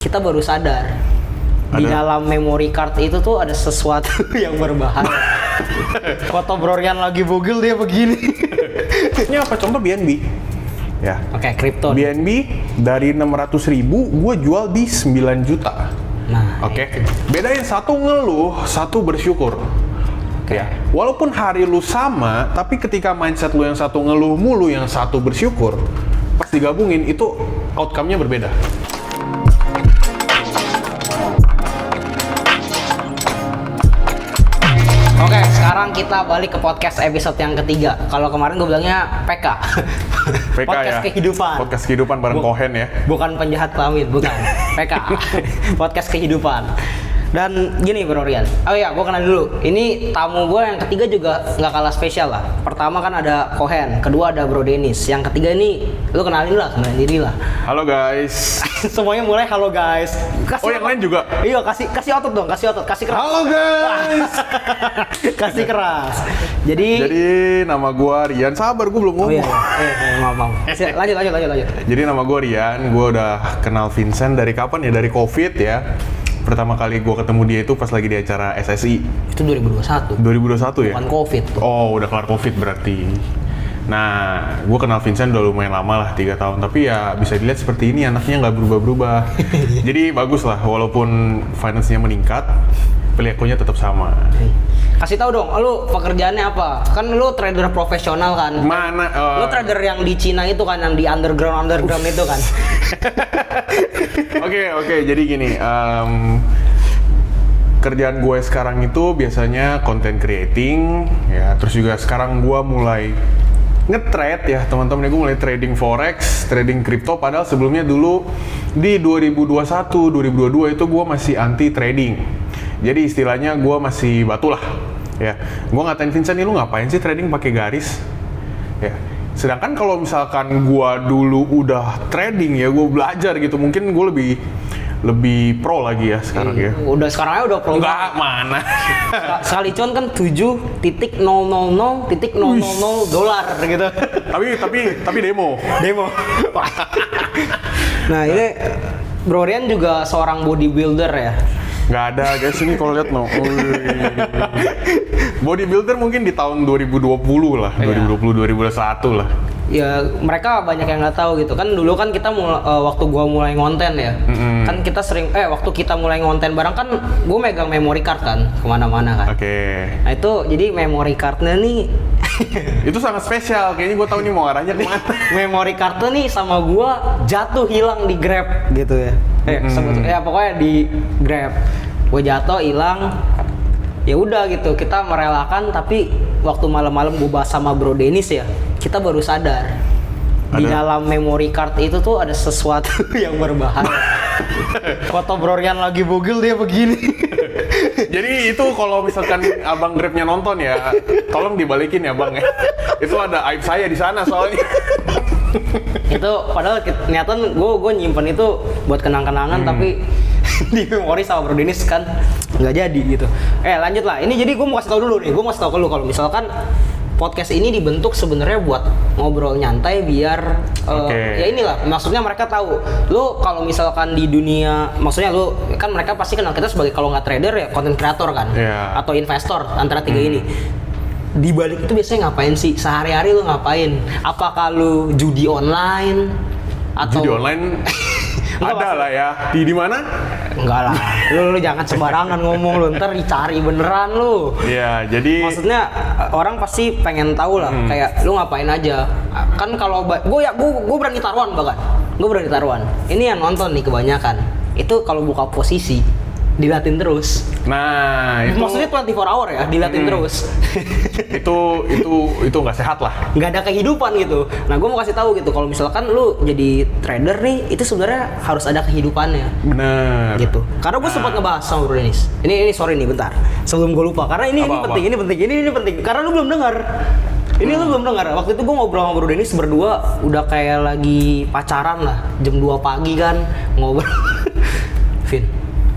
Kita baru sadar di dalam memory card itu tuh ada sesuatu yang berbahaya. Foto Bro Rian lagi bugil dia begini. Ini apa contoh BNB? Ya. Oke, kripto. BNB dari 600.000 gue jual di 9 juta. Nah, Oke. Bedain satu ngeluh, satu bersyukur. Ya. Walaupun hari lu sama, tapi ketika mindset lu yang satu ngeluh mulu, yang satu bersyukur, pas digabungin itu outcome-nya berbeda. Oke, sekarang kita balik ke podcast episode yang ketiga. Kalau kemarin gue bilangnya PK. PK Podcast ya. kehidupan. Podcast kehidupan bareng Cohen ya. Bukan penjahat kelamin, bukan. PK. Podcast kehidupan. Dan gini Bro Rian. Oh iya, gue kenal dulu. Ini tamu gue yang ketiga juga nggak kalah spesial lah. Pertama kan ada Cohen, kedua ada Bro Dennis. Yang ketiga ini lu kenalin diri lah. Halo guys. Semuanya mulai halo guys. Yang lain juga. Iya, kasih otot dong, kasih keras. Halo guys. Kasih keras. Jadi nama gua Rian. Sabar, gua belum oh ngomong. iya. Maaf. Lanjut. Jadi nama gua Rian. Gua udah kenal Vincent dari kapan ya? Dari COVID ya. Pertama kali gua ketemu dia itu pas lagi di acara SSI. Itu 2021. 2021 ya? Bukan COVID tuh. Oh, udah kelar COVID berarti. Nah, gue kenal Vincent udah lumayan lama lah, 3 tahun. Tapi ya bisa dilihat seperti ini, anaknya nggak berubah-berubah. Jadi bagus lah, walaupun finance-nya meningkat, perilakunya tetap sama. Kasih tahu dong, lu pekerjaannya apa? Kan lu trader profesional kan? Mana? Lu trader yang di Cina itu kan, yang di underground itu kan? Oke, jadi gini. Kerjaan gue sekarang itu biasanya content creating, ya. Terus juga sekarang gue mulai nge-trade ya, teman-teman. Gue mulai trading forex, trading crypto. Padahal sebelumnya dulu di 2021, 2022 itu gue masih anti trading. Jadi istilahnya gue masih batu lah, ya. Gue ngatain Vincent, nih lu ngapain sih trading pakai garis? Ya. Sedangkan kalau misalkan gue dulu udah trading ya, gue belajar gitu, mungkin gue lebih pro lagi ya sekarang ya. Udah sekarang aja udah pro. Enggak, mana? Sekali cuan kan 7.000.000.000 dolar gitu. Tapi demo. Nah, ini Bro Rian juga seorang bodybuilder ya. Nggak ada guys, ini kalau lihat no. Bodybuilder mungkin di tahun 2020 lah, 2020-2021 lah. Ya mereka banyak yang nggak tahu gitu kan. Dulu kan kita waktu gua mulai ngonten ya, kan kita sering waktu kita mulai ngonten bareng kan gua megang memory card kan kemana-mana kan. Oke. Nah itu jadi memory cardnya nih itu sangat spesial, kayaknya gua tahu nih mau arahnya kemana. Memory cardnya nih sama gua jatuh hilang di Grab gitu ya. Ya pokoknya di Grab gua jatuh hilang. Ya udah gitu, kita merelakan. Tapi waktu malam-malam gue bahas sama Bro Dennis ya, kita baru sadar di dalam memory card itu tuh ada sesuatu yang berbahaya. Foto Bro Rian lagi bugil dia begini. Jadi itu kalau misalkan abang Grabnya nonton ya, tolong dibalikin ya bang ya. Itu ada aib saya di sana soalnya. Itu padahal niatan gue nyimpen itu buat kenang-kenangan, tapi di memori sama Bro Dennis kan nggak jadi gitu. Lanjut lah. Ini jadi gue mau kasih tau dulu nih. Gue mau kasih tau ke lu kalau misalkan podcast ini dibentuk sebenarnya buat ngobrol nyantai biar ya inilah maksudnya mereka tahu lu kalau misalkan di dunia, maksudnya lu kan mereka pasti kenal kita sebagai kalau nggak trader ya content creator kan, atau investor antara tiga ini. Di balik itu biasanya ngapain sih? Sehari-hari lu ngapain? Apakah lu judi online atau judi online? Ada lah ya. Di mana? Enggak lah. Lu jangan sembarangan ngomong lu, ntar dicari beneran lu. Iya, jadi maksudnya orang pasti pengen tahu lah, kayak lu ngapain aja. Kan kalau gue berani taruhan bahkan. Gue berani taruhan. Ini yang nonton nih kebanyakan. Itu kalau buka posisi dilatin terus. Nah, itu maksudnya 24 hour ya, dilatin terus. itu nggak sehat lah. Nggak ada kehidupan gitu. Nah, gue mau kasih tahu gitu, kalau misalkan lu jadi trader nih, itu sebenarnya harus ada kehidupannya. Bener. Gitu. Karena gue sempat ngebahas sama Bro Dennis. Ini sorry nih bentar. Sebelum gue lupa, karena ini penting. Karena lu belum dengar. Ini lu belum dengar. Waktu itu gue ngobrol sama Bro Dennis berdua, udah kayak lagi pacaran lah. Jam 2 pagi kan ngobrol. Vin,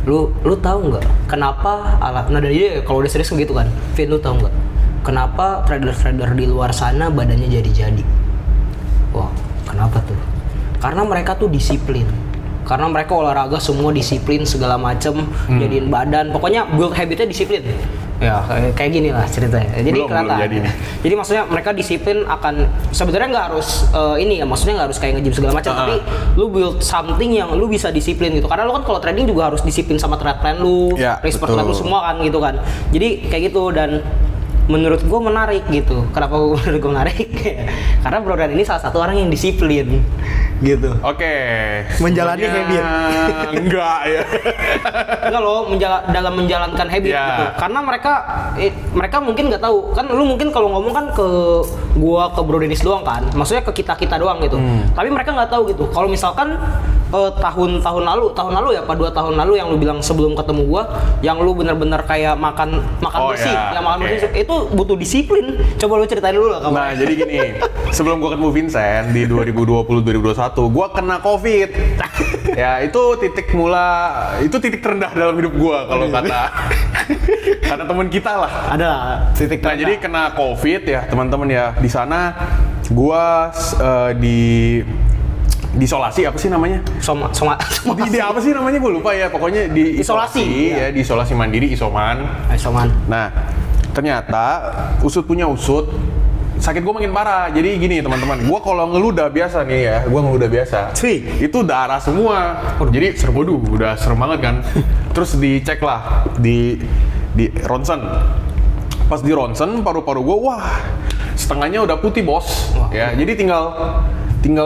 lu tahu nggak kenapa dari dia kalau udah serius gitu kan, Vin, lu tahu nggak kenapa trader di luar sana badannya jadi? Wah, kenapa tuh? Karena mereka tuh disiplin. Karena mereka olahraga semua disiplin segala macem, jadiin badan, pokoknya build habitnya disiplin. Ya kayak gini lah ceritanya. Jadi Belum kelihatan. jadi nih. Jadi maksudnya mereka disiplin akan sebenarnya nggak harus ini ya, maksudnya nggak harus kayak nge-gym segala macam, tapi lu build something yang lu bisa disiplin gitu. Karena lu kan kalau trading juga harus disiplin sama trade plan lu, Ya, risk betul. plan lu semua kan gitu kan. Jadi kayak gitu, dan menurut gue menarik gitu. Kenapa menurut gue menarik? Karena Bro Dan ini salah satu orang yang disiplin gitu. Oke. Menjalani sebenarnya enggak ya. Enggak loh, dalam menjalankan habit Ya. gitu. Karena mereka mungkin nggak tahu. Kan lu mungkin kalau ngomong kan ke gua, ke Bro Dennis doang kan. Maksudnya ke kita doang gitu. Tapi mereka nggak tahu gitu. Kalau misalkan tahun lalu ya, apa 2 tahun lalu yang lu bilang sebelum ketemu gua, yang lu bener-bener kayak makan Oh, bersih, ya, yang makan oke. bersih itu butuh disiplin. Coba lu ceritain dulu lah kamu. Nah, jadi gini, sebelum gua ketemu Vincent di 2020-2021, gua kena COVID. Ya, itu titik terendah dalam hidup gua kalau kata teman kita lah. Ada titik Nah, jadi kena COVID ya, teman-teman ya. Di sana gua di isolasi, apa sih namanya? Di apa sih namanya? Gue lupa ya. Pokoknya di Isolasi, ya, di isolasi mandiri, isoman. Isoman. Nah, ternyata usut punya usut, sakit gue makin parah. Jadi gini teman-teman, gue kalau ngeludah biasa nih ya, gue ngeludah biasa, itu darah semua. Jadi waduh, udah serem banget kan. Terus dicek lah di ronsen. Pas di ronsen, paru-paru gue, wah, setengahnya udah putih bos. Ya, jadi tinggal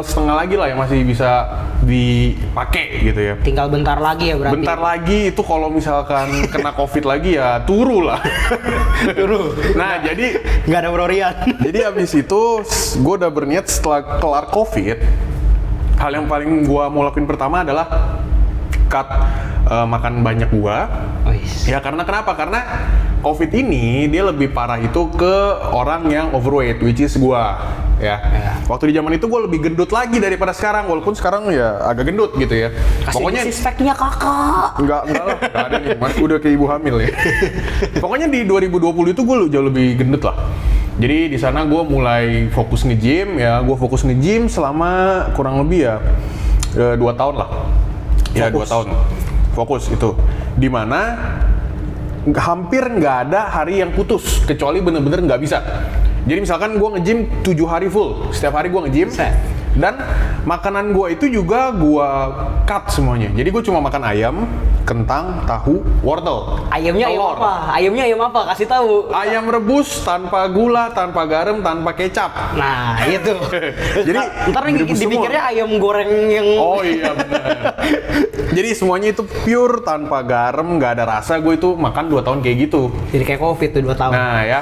setengah lagi lah yang masih bisa dipakai gitu ya. Tinggal bentar lagi ya berarti. Bentar lagi itu kalau misalkan kena COVID lagi ya turu lah. Turu. Nah, jadi Nggak ada Brorian. jadi abis itu gue udah berniat setelah kelar COVID, hal yang paling gue mau lakuin pertama adalah cut makan banyak buah. Ya karena kenapa? Karena COVID ini dia lebih parah itu ke orang yang overweight, which is gua. Ya. Waktu di zaman itu gue lebih gendut lagi daripada sekarang, walaupun sekarang ya agak gendut gitu ya. Pokoknya six pack-nya kakak. enggak lah, enggak ada nih, mas udah kayak ibu hamil ya. Pokoknya di 2020 itu gue jauh lebih gendut lah. Jadi di sana gue mulai fokus nge-gym ya, gue fokus nge-gym selama kurang lebih ya 2 tahun lah. Ya 2 tahun. Fokus itu. Dimana hampir nggak ada hari yang putus, kecuali bener-bener nggak bisa. Jadi misalkan gue nge-gym 7 hari full, setiap hari gue nge-gym. Dan makanan gue itu juga gue cut semuanya. Jadi gue cuma makan ayam, kentang, tahu, wortel. Ayamnya ayam telur. apa? Ayamnya ayam apa? Kasih tahu. Ayam rebus tanpa gula, tanpa garam, tanpa kecap. Nah, itu. Jadi ntar direbus dipikirnya semua. ayam goreng yang Oh iya benar. Jadi semuanya itu pure tanpa garam, nggak ada rasa. Gue itu makan 2 tahun kayak gitu. jadi kayak COVID tuh 2 tahun. Nah ya,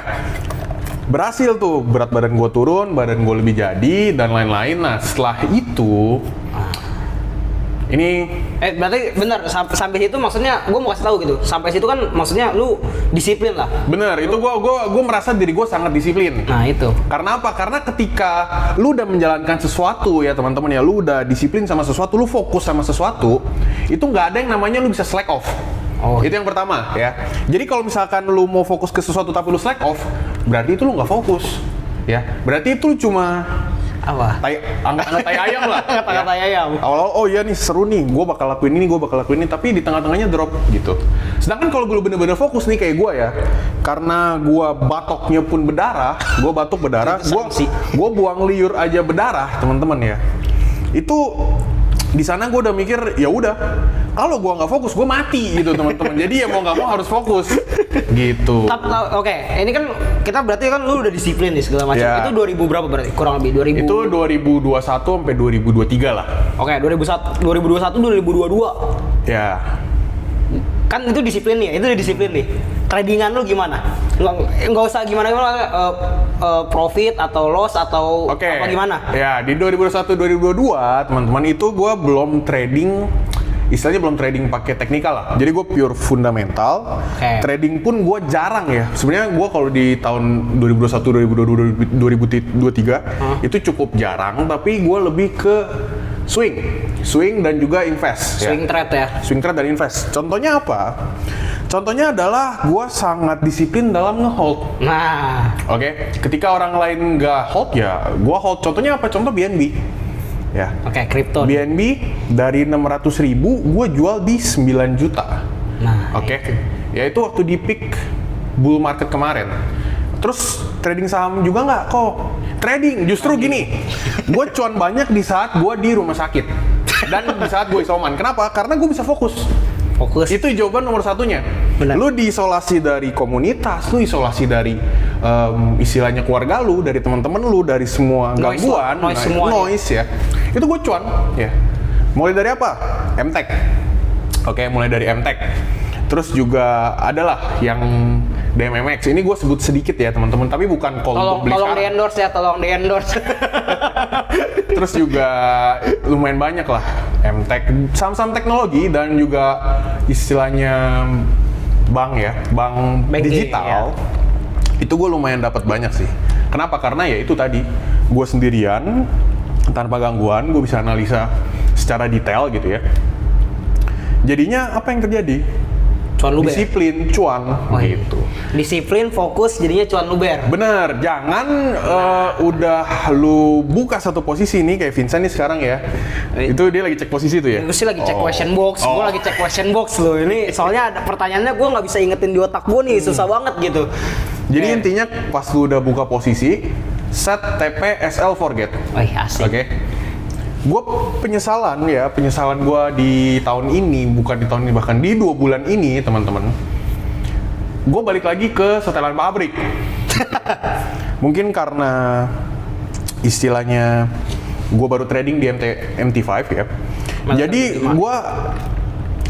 berhasil tuh, berat badan gue turun, badan gue lebih jadi, dan lain-lain. Nah setelah itu, ini Berarti bener, sampai situ maksudnya gue mau kasih tahu gitu. Sampai situ kan maksudnya lu disiplin lah. bener, itu gue merasa diri gue sangat disiplin. Nah, itu. Karena apa? Karena ketika lu udah menjalankan sesuatu ya teman-teman ya, lu udah disiplin sama sesuatu, lu fokus sama sesuatu, itu nggak ada yang namanya lu bisa slack off. Oh. Itu yang pertama ya. Jadi kalau misalkan lu mau fokus ke sesuatu tapi lu slack off, berarti itu lu nggak fokus. Ya, berarti itu lu cuma Apa? angkat tai ayam lah. Kata tai ayam. Awal-awal, oh iya nih seru nih, gue bakal lakuin ini, tapi di tengah-tengahnya drop gitu. Sedangkan kalau gue bener-bener fokus nih kayak gue ya, karena gue batoknya pun berdarah, gue batuk berdarah, gue buang liur aja berdarah, teman-teman ya. Itu di sana gue udah mikir ya udah, kalau gue nggak fokus gue mati gitu teman-teman. Jadi ya mau nggak mau harus fokus gitu. Oke, ini kan kita berarti kan lu udah disiplin nih segala macam. Ya. Itu 2000 berapa berarti? Kurang lebih 2000. Itu 2021 sampai 2023 lah. Oke, 2021 2022. Ya. Kan itu disiplin nih, itu udah disiplin nih. Tradingan lu gimana? Nggak usah gimana profit atau loss atau Oke. apa gimana? Ya, di 2021 2022 teman-teman itu gue belum trading, istilahnya belum trading pakai teknikal lah. Jadi gue pure fundamental. Oke. Trading pun gue jarang ya. Sebenarnya gue kalau di tahun 2021 2022 2023 itu cukup jarang, tapi gue lebih ke swing dan juga invest. Swing trade ya. Swing trade dan invest. Contohnya apa? Contohnya adalah gue sangat disiplin dalam nge-hold. Nah, Oke, ketika orang lain nggak hold ya, gue hold. Contohnya apa? Contoh BNB. Ya. Oke, kripto. BNB dari 600.000 gue jual di 9 juta. Nah, Oke. Ya itu waktu di peak bull market kemarin. Terus trading saham juga nggak kok. Trading justru gini. Gue cuan banyak di saat gue di rumah sakit dan di saat gue isoman. Kenapa? Karena gue bisa fokus. Itu jawaban nomor satunya. Benar. Lu diisolasi dari komunitas, lu isolasi dari istilahnya keluarga lu, dari teman-teman lu, dari semua gangguan, noise ya. Itu gue cuan, ya. Mulai dari apa? MTech. Oke, mulai dari MTech. Terus juga adalah yang DMMX. Ini gue sebut sedikit ya teman-teman, tapi bukan call untuk beli tolong sekarang. di-endorse ya, tolong di-endorse. Terus juga lumayan banyak lah MTech, saham-saham teknologi dan juga istilahnya bank digital. Ya. Itu gue lumayan dapat banyak sih. Kenapa? Karena ya itu tadi gue sendirian tanpa gangguan, gue bisa analisa secara detail gitu ya. Jadinya apa yang terjadi? Cuan luber. Disiplin, cuan, gitu. Disiplin, fokus, jadinya cuan luber. Bener, jangan udah lu buka satu posisi nih kayak Vincent nih sekarang ya. Itu dia lagi cek posisi tuh ya? Gue sih lagi cek question box, gue lagi cek question box loh. Ini soalnya ada pertanyaannya gue nggak bisa ingetin di otak gue nih, susah banget gitu. Jadi intinya pas lu udah buka posisi, set TP SL forget. Asik. Oke. Gue penyesalan gue di tahun ini, bukan di tahun ini, bahkan di 2 bulan ini teman-teman. Gue balik lagi ke setelan pabrik. Mungkin karena istilahnya gue baru trading di MT5 ya. Jadi gue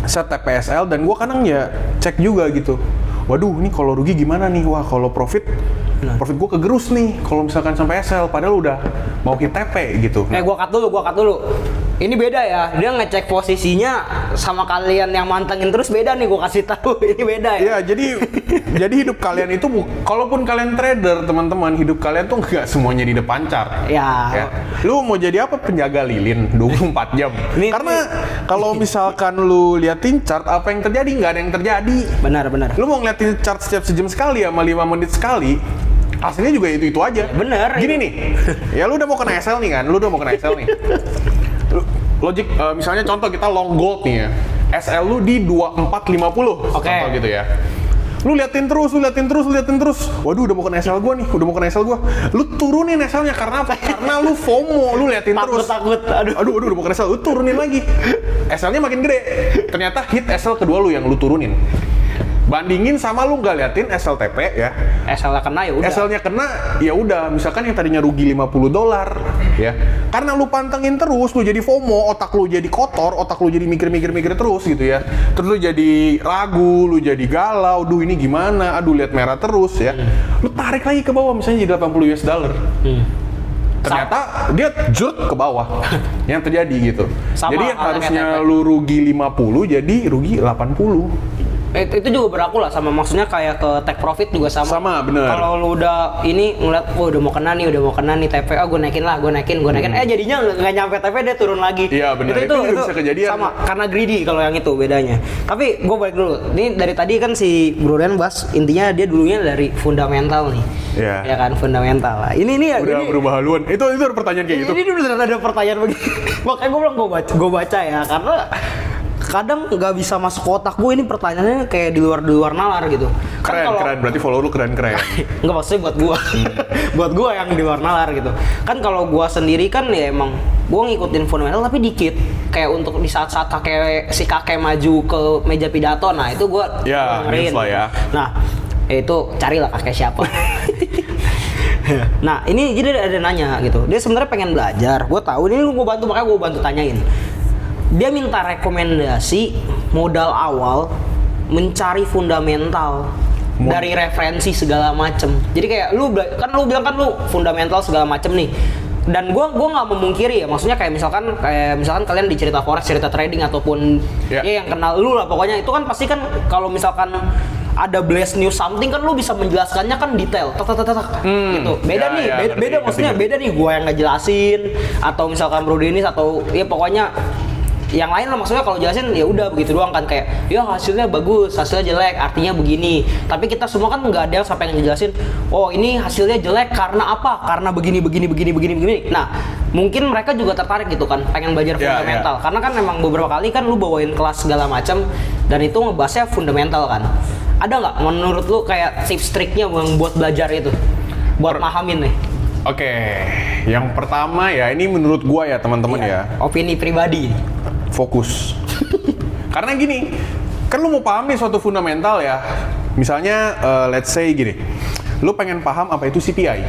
set TPSL dan gue kadang ya cek juga gitu. Waduh, ini kalau rugi gimana nih? Wah, kalau profit gue kegerus nih. Kalau misalkan sampai SL, padahal udah mau hit TP gitu. Gue cut dulu. Ini beda ya, dia ngecek posisinya sama kalian yang mantengin terus beda nih, gue kasih tahu. Ini beda ya. Iya, jadi hidup kalian itu, kalaupun kalian trader teman-teman, hidup kalian tuh nggak semuanya di depan chart. Ya. Lu mau jadi apa? Penjaga lilin 24 jam. Karena kalau misalkan lu liatin chart, apa yang terjadi? Nggak ada yang terjadi. Benar. Lu mau ngeliatin chart setiap sejam sekali sama 5 menit sekali, hasilnya juga itu aja. Bener. Gini nih, ya lu udah mau kena SL nih kan? Logik, misalnya contoh kita long gold nih ya, SL lu di 2450, contoh gitu ya. Lu liatin terus. Waduh, udah mau kena SL gua nih, Lu turunin SL-nya karena apa? Karena lu FOMO, lu liatin terus. Takut. Aduh, udah mau kena SL, lu turunin lagi. SL-nya makin gede. Ternyata hit SL kedua lu yang lu turunin. Bandingin sama lu nggak liatin SLTP ya. SL-nya kena ya udah. SL-nya kena ya udah, misalkan yang tadinya rugi $50 ya. Karena lu pantengin terus, lu jadi FOMO, otak lu jadi kotor, otak lu jadi mikir terus gitu ya. Terus lu jadi ragu, lu jadi galau, duh ini gimana? Aduh lihat merah terus ya. Lu tarik lagi ke bawah misalnya jadi $80. Ternyata dia jut ke bawah. Yang terjadi gitu. Jadi harusnya lu rugi 50 jadi rugi 80. Itu juga berlaku lah sama, maksudnya kayak ke take profit juga sama. Sama, bener. Kalau lu udah ini ngeliat, udah mau kena nih TP, gue naikin. Jadinya nggak nyampe TP dia turun lagi. Iya benar. Itu bisa kejadian. Sama, karena greedy kalau yang itu bedanya. Tapi gue balik dulu. Ini dari tadi kan si Bro Ren bahas intinya dia dulunya dari fundamental nih. Iya. Ya kan, fundamental lah. Ini udah berubah haluan. Itu ada pertanyaan kayak gitu. Ini udah ada pertanyaan begini. Makanya gue bilang gue baca ya, karena kadang nggak bisa masuk ke otak gue, ini pertanyaannya kayak di luar nalar gitu. Keren, berarti follow lu keren. Nggak, maksudnya buat gue. Buat gue yang di luar nalar gitu. Kan kalau gue sendiri kan ya emang gue ngikutin fundamental tapi dikit. Kayak untuk di saat-saat kakek maju ke meja pidato, nah itu gue dengerin. Ya. Nah, itu carilah kakek siapa. Nah, ini jadi ada nanya gitu. Dia sebenarnya pengen belajar. Gue tahu ini gue bantu, makanya gue bantu tanyain. Dia minta rekomendasi modal awal mencari fundamental dari referensi segala macem. Jadi kayak lu bilang kan lu fundamental segala macem nih. Dan gua nggak memungkiri ya, maksudnya kayak misalkan kalian di cerita forex, cerita trading ataupun ya yang kenal lu lah pokoknya, itu kan pasti kan kalau misalkan ada blast news something kan lu bisa menjelaskannya kan detail gitu. Beda maksudnya beda nih gua yang ngejelasin atau misalkan Bro Dennis atau ya pokoknya yang lain lah maksudnya kalau jelasin ya udah begitu doang kan kayak ya hasilnya bagus, hasilnya jelek, artinya begini. Tapi kita semua kan nggak ada yang sampai ngejelasin, oh ini hasilnya jelek karena apa? Karena begini. Nah, mungkin mereka juga tertarik gitu kan, pengen belajar fundamental. Karena kan memang beberapa kali kan lu bawain kelas segala macam dan itu ngebahasnya fundamental kan. Ada nggak menurut lu kayak tips triknya buat belajar itu? Buat pahamin nih. Oke, yang pertama ya ini menurut gua ya teman-teman ya. Opini pribadi. Fokus. Karena gini, kan lu mau paham nih suatu fundamental ya. Misalnya let's say gini, lu pengen paham apa itu CPI.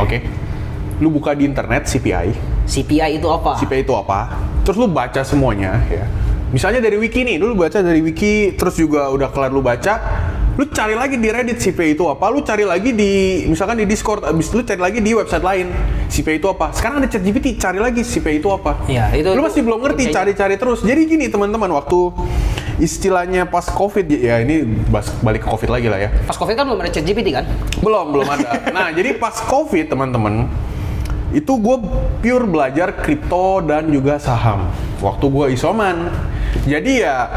Oke. Lu buka di internet CPI. CPI itu apa? CPI itu apa? Terus lu baca semuanya ya. Misalnya dari wiki nih, lu baca dari wiki, terus juga udah kelar lu baca, lu cari lagi di Reddit CPI itu apa, lu cari lagi di misalkan di Discord, abis itu lu cari lagi di website lain CPI itu apa. Sekarang ada ChatGPT, cari lagi CPI itu apa. Ya, lu masih belum ngerti, cari-cari terus. Jadi gini teman-teman, waktu istilahnya pas COVID ya, ini balik ke COVID lagi lah ya. Pas COVID kan belum ada ChatGPT kan? Belum ada. Nah, jadi pas COVID teman-teman, itu gue pure belajar kripto dan juga saham waktu gue isoman. Jadi ya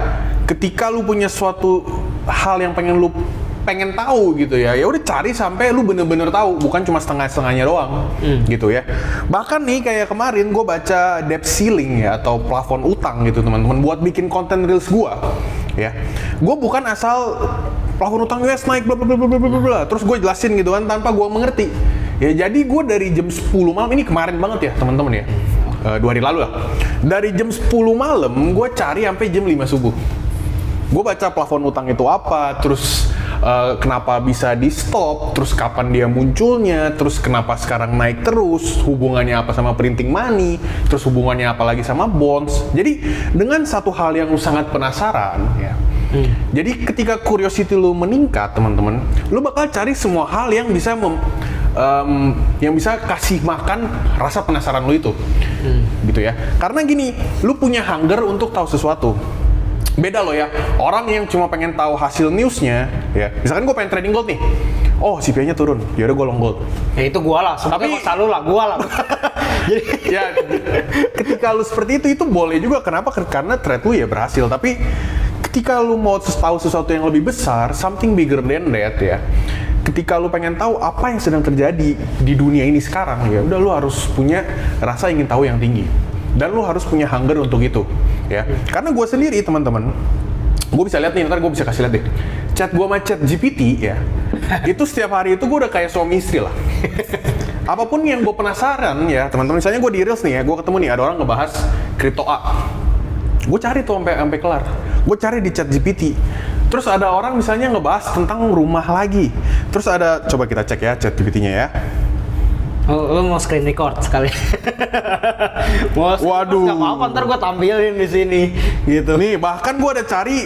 ketika lu punya suatu hal yang pengen tahu gitu ya udah cari sampai lu bener-bener tahu, bukan cuma setengah-setengahnya doang gitu ya. Bahkan nih kayak kemarin gue baca debt ceiling ya atau plafon utang gitu teman-teman buat bikin konten reels gue ya. Gue bukan asal plafon utang US naik bla bla bla bla bla bla terus gue jelasin gitu kan tanpa gue mengerti. Ya jadi gue dari jam 10 malam, ini kemarin banget ya teman-teman ya, 2 hari lalu lah. Dari jam 10 malam gue cari sampai jam 5 subuh. Gue baca plafon utang itu apa, terus kenapa bisa di stop, terus kapan dia munculnya, terus kenapa sekarang naik terus, hubungannya apa sama printing money, terus hubungannya apa lagi sama bonds. Jadi dengan satu hal yang sangat penasaran ya. Jadi ketika curiosity lu meningkat teman-teman, lu bakal cari semua hal yang bisa yang bisa kasih makan rasa penasaran lu itu, gitu ya. Karena gini, lu punya hunger untuk tahu sesuatu. Beda loh ya, orang yang cuma pengen tahu hasil newsnya, ya. Misalkan gue pengen trading gold nih, oh CPI-nya turun, yaudah gue long gold. Ya itu gua lah, Tapi selalu lah, gua lah. Jadi ya, ketika lu seperti itu boleh juga. Kenapa? Karena trade lu ya berhasil. Tapi ketika lu mau tahu sesuatu yang lebih besar, something bigger than that ya. Ketika lu pengen tahu apa yang sedang terjadi di dunia ini sekarang, ya udah lu harus punya rasa ingin tahu yang tinggi dan lu harus punya hunger untuk itu ya. Karena gue sendiri teman-teman, gue bisa lihat nih, ntar gue bisa kasih lihat deh chat gue sama ChatGPT ya. Itu setiap hari itu gue udah kayak suami istri lah. Apapun yang gue penasaran ya teman-teman, misalnya gue di Reels nih ya, gue ketemu nih ada orang ngebahas kripto A, gue cari tuh sampai kelar, gue cari di ChatGPT. Terus ada orang misalnya ngebahas tentang rumah lagi. Terus ada, coba kita cek ya ChatGPT-nya ya. Oh, lu mau screen record sekali? Waduh. Gak apa-apa, ntar gue tampilin di sini, gitu. Nih, bahkan gue ada cari.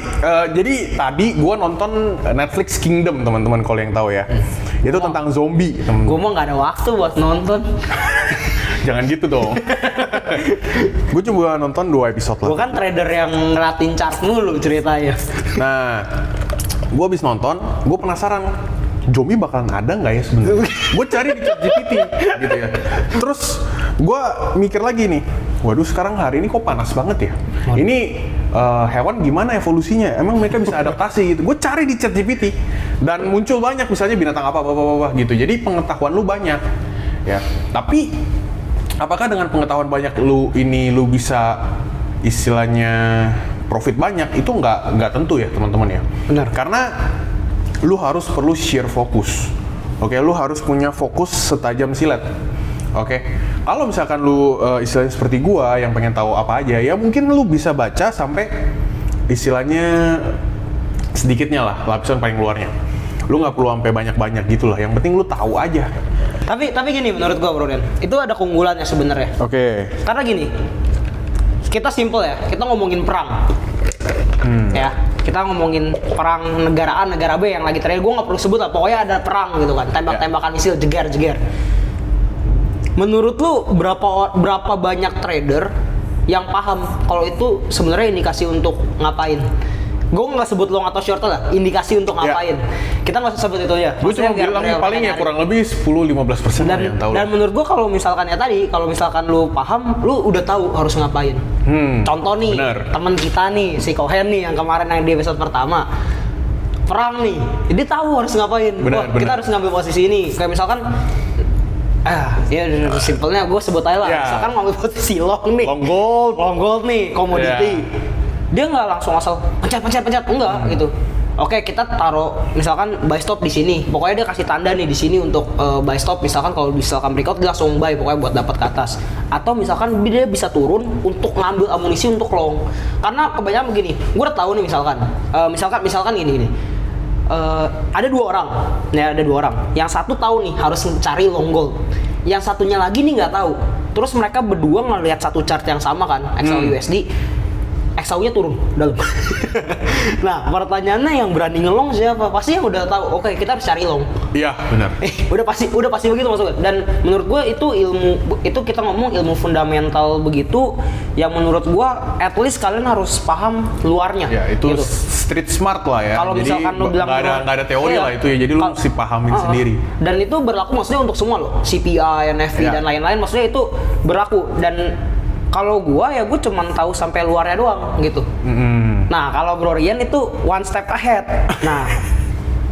Jadi tadi gue nonton Netflix Kingdom, teman-teman kalau yang tahu ya. Itu tentang zombie. Gue mah nggak ada waktu buat nonton. Jangan gitu dong. Gue cuma nonton 2 episode lah. Gue kan trader yang ngeratin chart mulu ceritanya. Nah, gue abis nonton, gue penasaran. Zombie bakalan ada nggak ya sebenarnya? Gue cari di ChatGPT gitu ya. Terus gue mikir lagi nih, waduh sekarang hari ini kok panas banget ya? Ini hewan gimana evolusinya? Emang mereka bisa adaptasi gitu? Gue cari di ChatGPT dan muncul banyak misalnya binatang apa gitu. Jadi pengetahuan lu banyak ya. Tapi apakah dengan pengetahuan banyak lu bisa istilahnya profit banyak? Itu nggak tentu ya teman-teman ya. Benar. Karena lu harus perlu share fokus. Oke, lu harus punya fokus setajam silet. Oke. Kalau misalkan lu istilahnya seperti gua yang pengen tahu apa aja, ya mungkin lu bisa baca sampai istilahnya sedikitnya lah, lapisan paling luarnya. Lu nggak perlu sampai banyak-banyak gitu lah. Yang penting lu tahu aja. Tapi gini menurut gua Bro Den, itu ada keunggulannya sebenarnya. Oke. Karena gini, kita simple ya, kita ngomongin perang. Ya, kita ngomongin perang negara A, negara B yang lagi terjadi. Gue nggak perlu sebut lah, pokoknya ada perang gitu kan, tembak-tembakan misil, jeger. Menurut lu berapa banyak trader yang paham kalau itu sebenarnya indikasi untuk ngapain? Gue nggak sebut long atau short lah, indikasi untuk ngapain. Kita nggak usah sebut itu ya. Gue cuma bilang paling ya kurang lebih 10-15% dan, yang tahu. Dan menurut gue kalau misalkan ya tadi, kalau misalkan lu paham, lu udah tahu harus ngapain. Contoh nih, teman kita nih, si Kohen nih yang kemarin yang di episode pertama perang nih, jadi tahu harus ngapain. Kita harus ngambil posisi ini. Kayak misalkan ya simpelnya gue sebut aja lah. Misalkan ngambil posisi long nih. Long gold nih, komoditi. Dia nggak langsung asal pencet, enggak gitu. Oke, kita taruh misalkan buy stop di sini. Pokoknya dia kasih tanda nih di sini untuk buy stop. Misalkan kalau misalkan breakout dia langsung buy pokoknya buat dapat ke atas. Atau misalkan dia bisa turun untuk ngambil amunisi untuk long. Karena kebanyakan begini, gue udah tahu nih misalkan gini. Ada dua orang. Yang satu tahu nih harus cari long gold. Yang satunya lagi nih nggak tahu. Terus mereka berdua ngelihat satu chart yang sama kan, XAU USD. XAU-nya turun dalam. Nah, pertanyaannya yang berani ngelong siapa? Pasti yang udah tahu. Oke, kita harus cari long. Iya, benar. Udah pasti begitu maksudnya. Dan menurut gue itu kita ngomong ilmu fundamental begitu yang menurut gue at least kalian harus paham luarnya. Ya, itu gitu. Street smart lah ya. Kalau misalkan lu bilang nggak ada teori lah itu ya. Jadi lu mesti pahamin sendiri. Dan itu berlaku maksudnya untuk semua loh. CPI, NFP dan lain-lain maksudnya itu berlaku. Dan kalau gua cuma tahu sampai luarnya doang gitu. Nah, kalau Bro Rian itu one step ahead.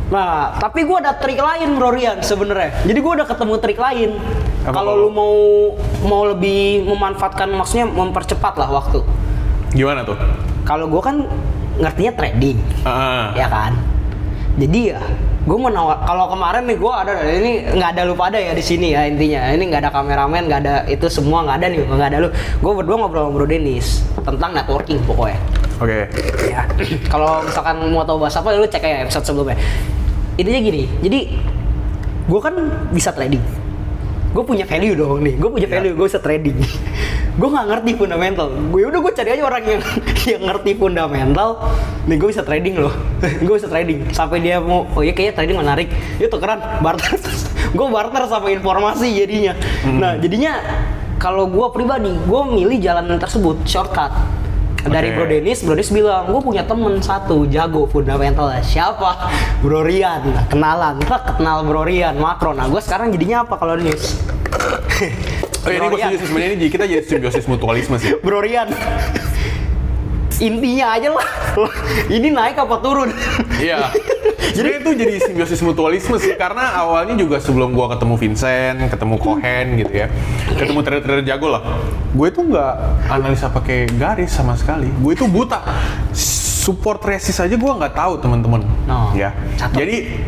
Nah, tapi gua ada trik lain Bro Rian sebenarnya. Jadi gua udah ketemu trik lain. Kalau lu mau lebih memanfaatkan, maksudnya mempercepat lah waktu. Gimana tuh? Kalau gua kan ngertinya trading. Ya kan? Jadi ya gue mau kalau kemarin nih gue ada ini nggak ada lu pada ya di sini ya intinya ini nggak ada kameramen nggak ada itu semua nggak ada lu gue berdua ngobrol sama Bro Dennis tentang networking pokoknya. Oke. Ya kalau misalkan mau tahu bahasa apa lu cek aja episode sebelumnya. Intinya gini, jadi gue kan bisa trading, gue punya value dong nih, gue bisa trading. Gue nggak ngerti fundamental, gue cari aja orang yang ngerti fundamental. Nih gue bisa trading loh, gue bisa trading sampai dia mau, oh iya kayaknya trading menarik, itu tukeran barter. Gue barter sama informasi jadinya. Nah jadinya kalau gue pribadi, gue milih jalan tersebut shortcut. Dari Bro Dennis bilang, gue punya temen satu jago fundamental. Siapa? Bro Rian. Nah, kenalan, kita kenal Bro Rian, makro. Nah, gue sekarang jadinya apa kalau Dennis? Ini gue setuju sebenarnya ini kita jadi simbiosis mutualisme sih. Bro Rian. Intinya aja lah. Ini naik apa turun? Iya. Jadi itu jadi simbiosis mutualisme sih karena awalnya juga sebelum gua ketemu Vincent, ketemu Kohen gitu ya. Ketemu trader-trader jago lah. Gue tuh nggak analisa pakai garis sama sekali. Gue itu buta. Support resist aja gua nggak tahu, teman-teman. Ya. Jadi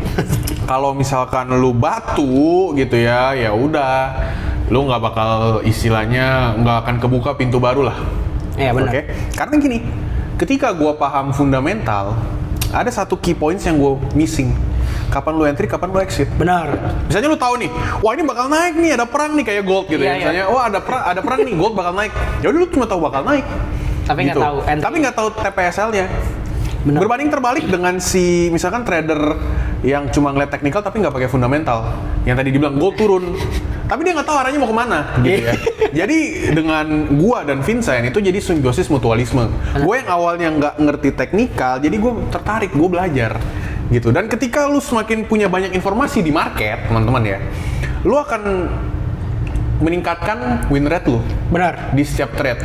kalau misalkan lu batu gitu ya udah lu nggak bakal istilahnya nggak akan kebuka pintu baru lah. Iya benar. Oke. Karena gini, ketika gua paham fundamental, ada satu key points yang gua missing. Kapan lu entry, kapan lu exit. Benar. Misalnya lu tahu nih, wah ini bakal naik nih, ada perang nih kayak gold gitu ya. Misalnya, wah ada perang nih, gold bakal naik. Ya udah lu cuma tahu bakal naik. Tapi nggak tahu entry. Tapi nggak tahu TPSL-nya. Benar. Berbanding terbalik dengan si misalkan trader yang cuma ngeliat teknikal tapi nggak pakai fundamental. Yang tadi dibilang gold turun, tapi dia nggak tahu arahnya mau kemana gitu ya. Jadi dengan gua dan Vincent itu jadi simbiosis mutualisme. Gue yang awalnya nggak ngerti teknikal, jadi gue tertarik, gue belajar gitu. Dan ketika lu semakin punya banyak informasi di market, teman-teman ya, lu akan meningkatkan win rate lu. Benar. Di setiap trade.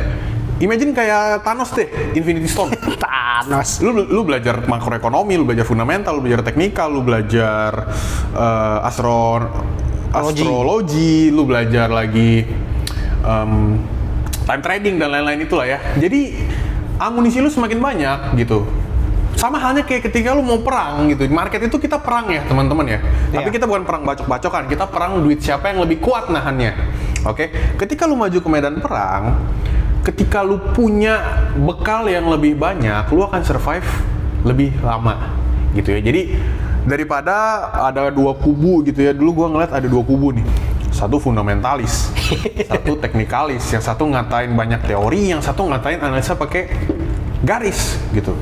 Imagine kayak Thanos deh, Infinity Stone. Thanos. Lu belajar makroekonomi, lu belajar fundamental, lu belajar teknikal, lu belajar astrologi, lu belajar lagi time trading dan lain-lain itulah ya. Jadi amunisi lu semakin banyak gitu. Sama halnya kayak ketika lu mau perang gitu. Market itu kita perang ya teman-teman ya. Tapi kita bukan perang bacok-bacokan, kita perang duit siapa yang lebih kuat nahannya. Oke? Ketika lu maju ke medan perang, ketika lu punya bekal yang lebih banyak, lu akan survive lebih lama gitu ya. Jadi daripada ada dua kubu gitu ya. Dulu gua ngeliat ada dua kubu nih. Satu fundamentalis, satu teknikalis, yang satu ngatain banyak teori, yang satu ngatain analisa pakai garis gitu.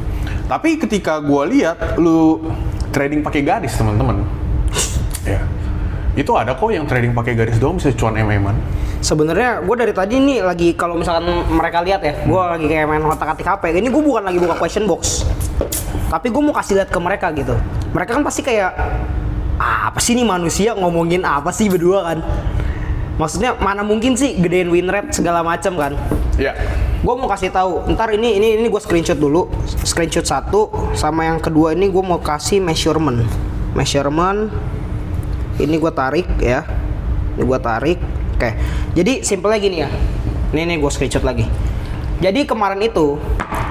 Tapi ketika gua lihat lu trading pakai garis, teman-teman, ya Itu ada kok yang trading pakai garis doang bisa cuan MM-an. Sebenarnya gue dari tadi nih lagi, kalau misalkan mereka lihat ya, gue lagi kayak main otak-atik HP. Ini gue bukan lagi buka question box, tapi gue mau kasih lihat ke mereka gitu. Mereka kan pasti kayak, apa sih nih manusia ngomongin apa sih berdua kan? Maksudnya mana mungkin sih gedein win rate segala macam kan? Iya. Gue mau kasih tahu. Ntar ini gue screenshot dulu. Screenshot satu, sama yang kedua ini gue mau kasih measurement. Ini gue tarik ya. Ini gue tarik. Oke. Jadi simpelnya gini ya. Ini gue screenshot lagi. Jadi kemarin itu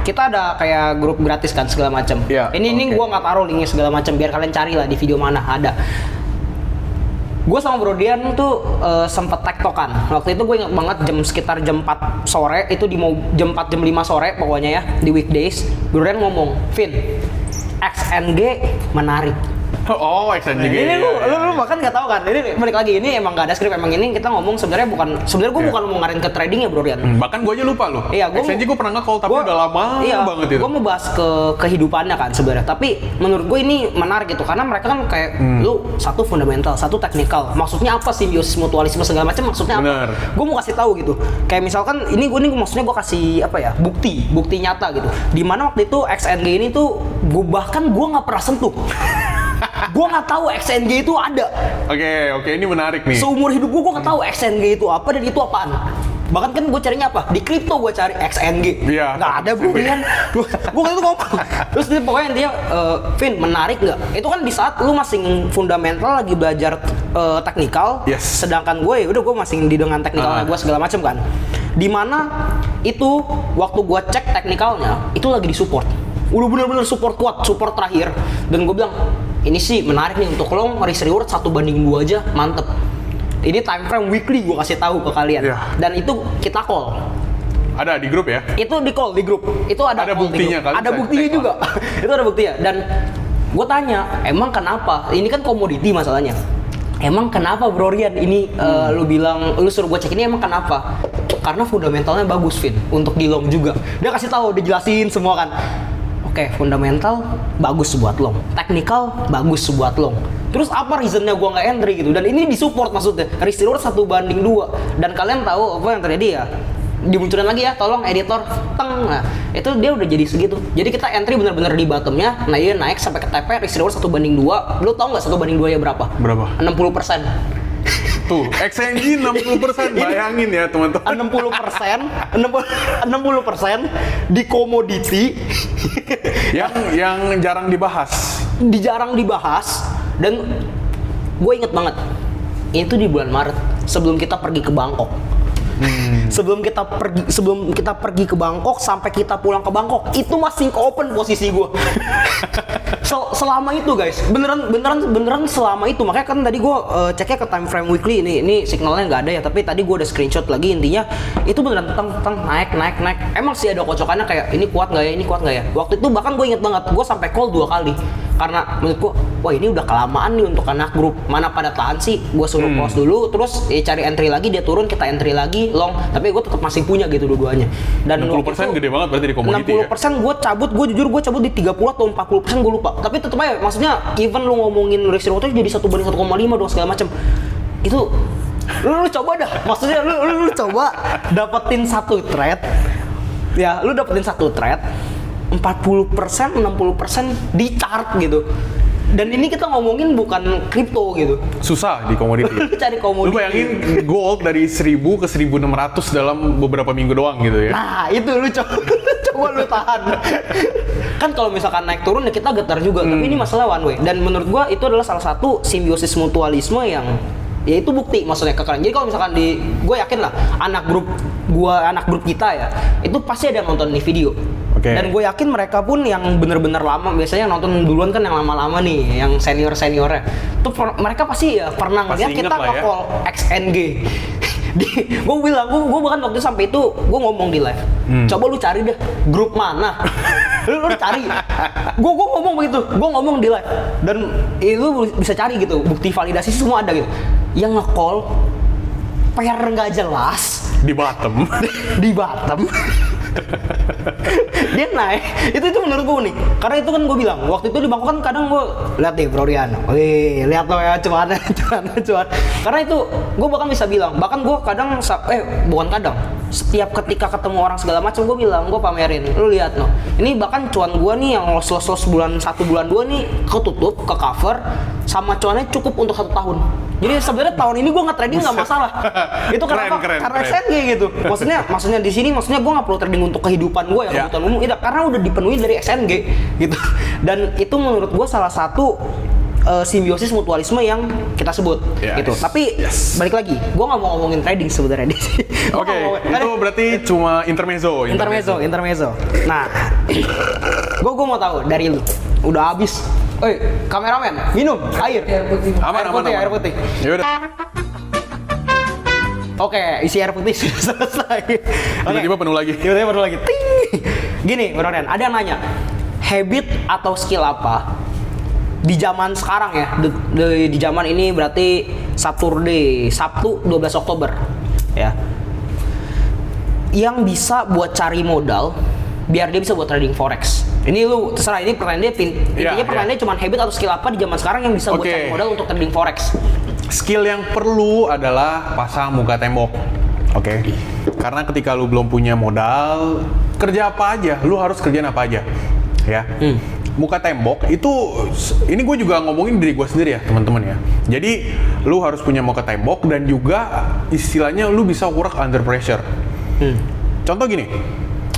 kita ada kayak grup gratis kan segala macam. Iya, Ini gue nggak taruh linknya segala macam, biar kalian cari lah di video mana ada. Gue sama Bro Dian tuh sempet tektokan. Waktu itu gue ingat banget sekitar jam 4 sore, itu di jam 4 jam 5 sore pokoknya ya, di weekdays. Bro Dian ngomong, "Vin, XNG menarik." Oh, XNG. Ini lu bahkan nggak tahu kan. Ini balik lagi, ini emang nggak ada skrip, emang ini kita ngomong sebenarnya gue bukan mau ngarahin ke trading ya Bro Dian. Bahkan gue aja lupa loh. Iya, XNG gue pernah nge-call tapi udah lama banget itu. Gue mau bahas ke kehidupannya kan sebenarnya. Tapi menurut gue ini menarik gitu, karena mereka kan kayak lu satu fundamental, satu teknikal. Maksudnya apa simbiosis mutualisme segala macam, maksudnya apa? Gue mau kasih tahu gitu. Kayak misalkan ini maksudnya gue kasih apa ya? Bukti nyata gitu. Dimana waktu itu XNG ini tuh gue nggak pernah sentuh. Gue nggak tahu XNG itu ada. Oke, ini menarik nih. Seumur hidup gue nggak tahu XNG itu apa dan itu apaan. Bahkan kan gue carinya apa? Di kripto gue cari XNG. Iya. Nggak ada Bro Dian. Gue kan itu ngomong. Terus dia pokoknya dia, Vin, menarik nggak? Itu kan di saat lu masih fundamental lagi belajar teknikal. Yes. Sedangkan gue, udah gue masih di dengan teknikalnya gue segala macam kan. Dimana itu waktu gue cek teknikalnya itu lagi disupport. Udah bener-bener support kuat, support terakhir. Dan gue bilang, ini sih menarik nih untuk lo risk reward 1:2 aja, mantep. Ini time frame weekly gue kasih tahu ke kalian. Dan itu kita call. Ada di grup ya? Itu di call di grup. Itu ada buktinya kan? Ada buktinya juga. Itu ada buktinya. Dan gue tanya, emang kenapa? Ini kan komoditi masalahnya. Emang kenapa Bro Rian ini lu suruh gue cek ini, emang kenapa? Karena fundamentalnya bagus, Vin, untuk di long juga. Dia kasih tahu, dijelasin semua kan. Oke, fundamental bagus buat long, teknikal bagus buat long. Terus apa reasonnya gue nggak entry gitu? Dan ini disupport maksudnya, risk reward 1:2. Dan kalian tahu apa yang terjadi ya? Dimunculin lagi ya, tolong editor, teng. Nah, itu dia udah jadi segitu. Jadi kita entry bener-bener di bottomnya, nah dia naik sampai ke TP, risk reward 1:2. Lu tau nggak 1:2 ya berapa? Berapa? 60%. Tuh, XNG 60%, bayangin ya teman-teman. 60% di komoditi yang jarang dibahas. Jarang dibahas. Dan gue inget banget, itu di bulan Maret sebelum kita pergi ke Bangkok. Sebelum kita pergi ke Bangkok sampai kita pulang ke Bangkok, itu masih ke open posisi gue. Selama itu guys, beneran selama itu. Makanya kan tadi gue ceknya ke time frame weekly, ini signalnya nggak ada ya, tapi tadi gue ada screenshot lagi. Intinya itu beneran naik. Emang sih ada kocokannya kayak ini kuat nggak ya. Waktu itu bahkan gue inget banget, gue sampai call 2 kali karena menurut gue, wah ini udah kelamaan nih untuk anak grup, mana pada tahan sih. Gue suruh pause dulu, terus cari entry lagi, dia turun, kita entry lagi long, tapi gue tetap masih punya gitu dua-duanya. Dan 60% gede banget berarti di komoditi 60% ya? Gue jujur di 30 atau 40%, gue lupa. Tapi tetep aja, maksudnya even lu ngomongin risk reward jadi 1:1,5 dong segala macem. Itu lu coba dah, maksudnya lu coba dapetin satu trade. Ya, lu dapetin satu trade 40%, 60% di chart gitu. Dan ini kita ngomongin bukan kripto gitu. Susah di komoditi. Cari komoditi. Lu bayangin gold dari 1000 ke 1600 dalam beberapa minggu doang gitu ya. Nah, itu lu coba lu tahan. Kan kalau misalkan naik turun ya kita getar juga, tapi ini masalah one way. Dan menurut gua itu adalah salah satu simbiosis mutualisme yang ya itu bukti maksudnya ke kalian. Jadi kalau misalkan gue yakin lah anak grup kita ya, itu pasti ada yang nonton nih video. Okay. Dan gue yakin mereka pun yang bener-bener lama, biasanya yang nonton duluan kan yang lama-lama nih, yang seniornya. Tuh mereka pasti ya pernah ngeliat kita nge-call XNG. Gue bilang, gue bahkan waktu sampai itu gue ngomong di live, coba lu cari deh grup mana. lu cari. Gue ngomong begitu, gue ngomong di live. Dan lu bisa cari gitu, bukti validasi semua ada gitu. Yang nge-call pair nggak jelas di bottom. di bottom. Dia naik, itu menurut gue nih. Karena itu kan gue bilang, waktu itu di bangku kan kadang gue lihat deh Bro Rian. Wih, lihat lo ya cuan. Karena itu gue bahkan bisa bilang, bahkan gue kadang bukan kadang, setiap ketika ketemu orang segala macam gue bilang, gue pamerin, lu lihat no. Ini bahkan cuan gue nih yang los bulan 1 bulan 2 nih ketutup, ke cover, sama cuannya cukup untuk 1 tahun. Jadi sebenarnya tahun ini gue nge-trading nggak masalah. Itu karena karena SNG gitu. Maksudnya di sini gue nggak perlu trading untuk kehidupan gue yang kebutuhan umum, karena udah dipenuhi dari SNG gitu. Dan itu menurut gue salah satu simbiosis mutualisme yang kita sebut gitu. Tapi balik lagi, gue nggak mau ngomongin trading sebenarnya di sini. Oke, itu berarti cuma intermezzo. Nah, gue mau tahu dari lu, udah habis. Kameramen, minum air. Air putih. Ya udah. Oke, isi air putih sudah selesai. Tiba-tiba penuh lagi. Ting. Gini, Bro Ren, ada yang nanya, habit atau skill apa di zaman sekarang ya? Di zaman ini berarti Sabtu 12 Oktober ya. Yang bisa buat cari modal biar dia bisa buat trading forex. Ini lu terserah, ini pertanyaannya pertanyaannya cuma habit atau skill apa di zaman sekarang yang bisa buat cari modal untuk trading forex. Skill yang perlu adalah pasang muka tembok. Oke. Karena ketika lu belum punya modal, kerja apa aja, lu harus kerjaan apa aja. Ya. Muka tembok itu, ini gue juga ngomongin diri gue sendiri ya teman-teman ya. Jadi lu harus punya muka tembok dan juga istilahnya lu bisa work under pressure. Contoh gini,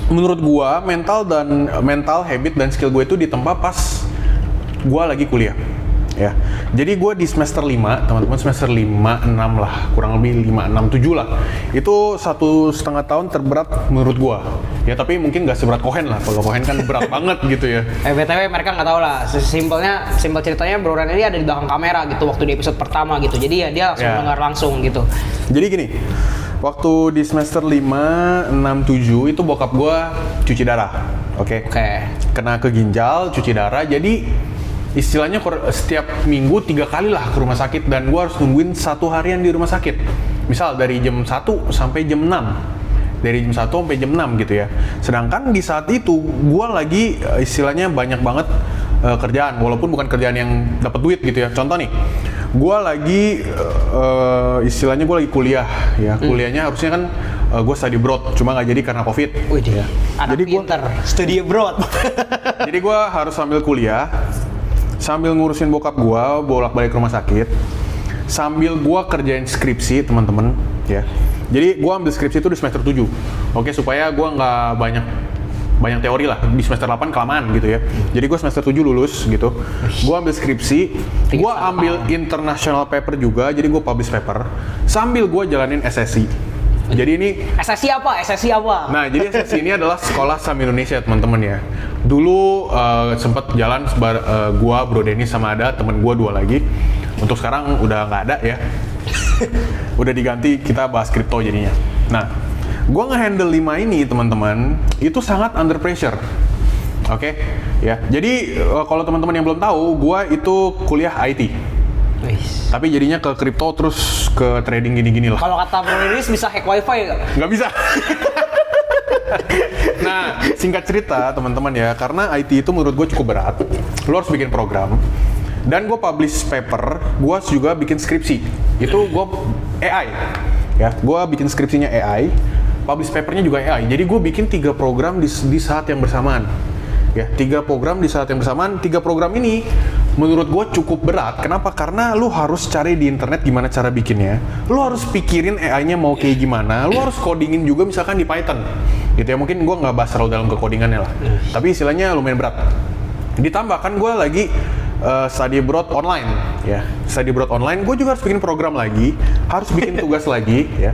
menurut gue mental habit dan skill gue itu ditempa pas gue lagi kuliah. Ya, jadi gue di semester 5, teman-teman, semester 5, 6 lah, kurang lebih 5, 6, 7 lah. Itu 1,5 tahun terberat menurut gue. Ya, tapi mungkin nggak seberat Cohen lah. Kalau Cohen kan berat banget gitu ya. BTW mereka nggak tahu lah. Simpel ceritanya Bro Ren ini ada di belakang kamera gitu waktu di episode pertama gitu. Jadi ya dia langsung dengar langsung gitu. Jadi gini, waktu di semester 5, 6, 7 itu bokap gue cuci darah. Oke. Kena ke ginjal, cuci darah. Jadi istilahnya setiap minggu 3 kali lah ke rumah sakit dan gue harus nungguin 1 harian di rumah sakit. Misal dari jam 1 sampai jam 6. Dari jam 1 sampai jam 6 gitu ya. Sedangkan di saat itu gue lagi istilahnya banyak banget kerjaan, walaupun bukan kerjaan yang dapat duit gitu ya. Contoh nih, gue lagi istilahnya gue lagi kuliah ya. Kuliahnya harusnya kan gue study abroad, cuma nggak jadi karena COVID. Ya. Jadi pinter, study abroad. Jadi gue harus sambil kuliah, sambil ngurusin bokap gue bolak-balik rumah sakit, sambil gue kerjain skripsi teman-teman ya. Jadi gue ambil skripsi itu di semester 7. Oke, supaya gue nggak banyak teori lah, di semester 8 kelamaan gitu ya. Jadi gue semester 7 lulus gitu. Gue ambil skripsi, gue ambil international paper juga, jadi gue publish paper sambil gue jalanin SSI. Jadi ini SSI apa? Nah, jadi SSI ini adalah Sekolah Saham Indonesia teman-teman ya. Dulu sempat jalan gua, Bro Dennis sama ada temen gua 2 lagi. Untuk sekarang udah nggak ada ya. Udah diganti, kita bahas kripto jadinya. Nah, gua nge-handle 5 ini teman-teman, itu sangat under pressure. Oke, ya. Jadi kalau teman-teman yang belum tahu, gua itu kuliah IT. Tapi jadinya ke kripto terus ke trading gini-gini lah. Kalau kata Bro Dennis bisa hack wifi nggak? Nggak bisa. Nah, singkat cerita teman-teman ya, karena IT itu menurut gue cukup berat. Lo harus bikin program. Dan gue publish paper, gue juga bikin skripsi. Itu gue AI. Ya, gue bikin skripsinya AI, publish papernya juga AI. Jadi gue bikin 3 program di saat yang bersamaan. Ya, 3 program di saat yang bersamaan. 3 program ini menurut gue cukup berat. Kenapa? Karena lu harus cari di internet gimana cara bikinnya. Lu harus pikirin AI-nya mau kayak gimana. Lu harus codingin juga misalkan di Python. Gitu ya, mungkin gue nggak bahas terlalu dalam ke codingannya lah. Tapi istilahnya lumayan berat. Ditambah kan gue lagi study abroad online. Ya, study abroad online. Gue juga harus bikin program lagi. Harus bikin tugas lagi. Ya.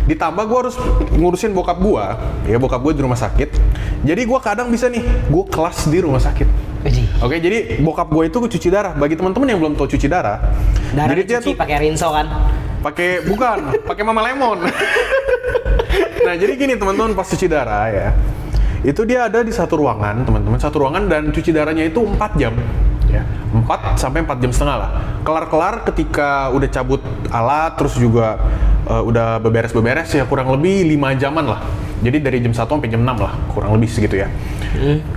Ditambah gue harus ngurusin bokap gue, ya bokap gue di rumah sakit. Jadi gue kadang bisa nih, gue kelas di rumah sakit. Oke, jadi bokap gue itu cuci darah. Bagi teman-teman yang belum tahu cuci darah, jadi dia tuh pakai rinso kan? Pakai Mama Lemon. Nah, jadi gini teman-teman, pas cuci darah ya, itu dia ada di satu ruangan, teman-teman, satu ruangan dan cuci darahnya itu 4 jam. Ya, 4 sampai 4 jam setengah lah. Kelar-kelar ketika udah cabut alat, terus juga udah beberes-beberes ya kurang lebih 5 jaman lah. Jadi dari jam 1 sampai jam 6 lah, kurang lebih segitu ya.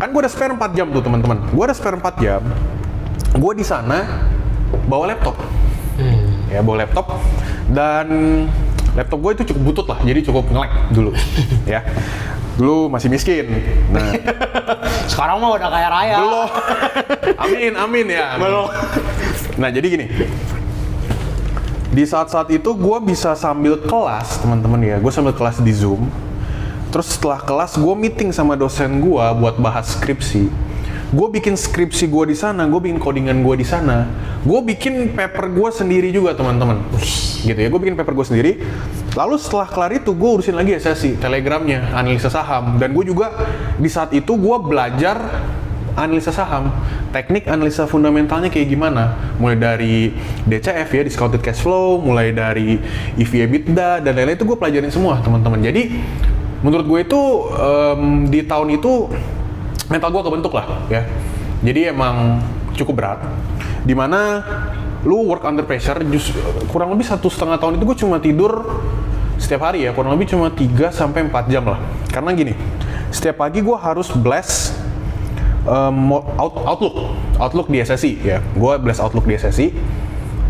Kan gue ada spare 4 jam tuh teman-teman. Gue ada spare 4 jam. Gue di sana bawa laptop. Ya, bawa laptop dan laptop gue itu cukup butut lah, jadi cukup nge-lag dulu. Ya. Dulu masih miskin. Nah, Sekarang mah udah kaya raya. belum. Amin ya. Belum. Nah, jadi gini. Di saat-saat itu gue bisa sambil kelas, teman-teman ya. Gue sambil kelas di Zoom. Terus setelah kelas gue meeting sama dosen gue buat bahas skripsi. Gue bikin skripsi gue di sana, gue bikin codingan gue di sana. Gue bikin paper gue sendiri juga, teman-teman. Gitu ya, gue bikin paper gue sendiri. Lalu setelah kelar itu gue urusin lagi SSI, telegramnya, analisa saham. Dan gue juga di saat itu gue belajar analisa saham, teknik analisa fundamentalnya kayak gimana, mulai dari DCF ya, discounted cash flow, mulai dari EV/EBITDA dan lain-lain itu gue pelajarin semua, teman-teman. Jadi menurut gue itu di tahun itu mental gue kebentuk lah ya. Jadi emang cukup berat, dimana lu work under pressure. Kurang lebih 1,5 tahun itu gue cuma tidur setiap hari ya, kurang lebih cuma 3-4 jam lah. Karena gini, setiap pagi gue harus blast Outlook di SSI ya. Gue blast Outlook di SSI.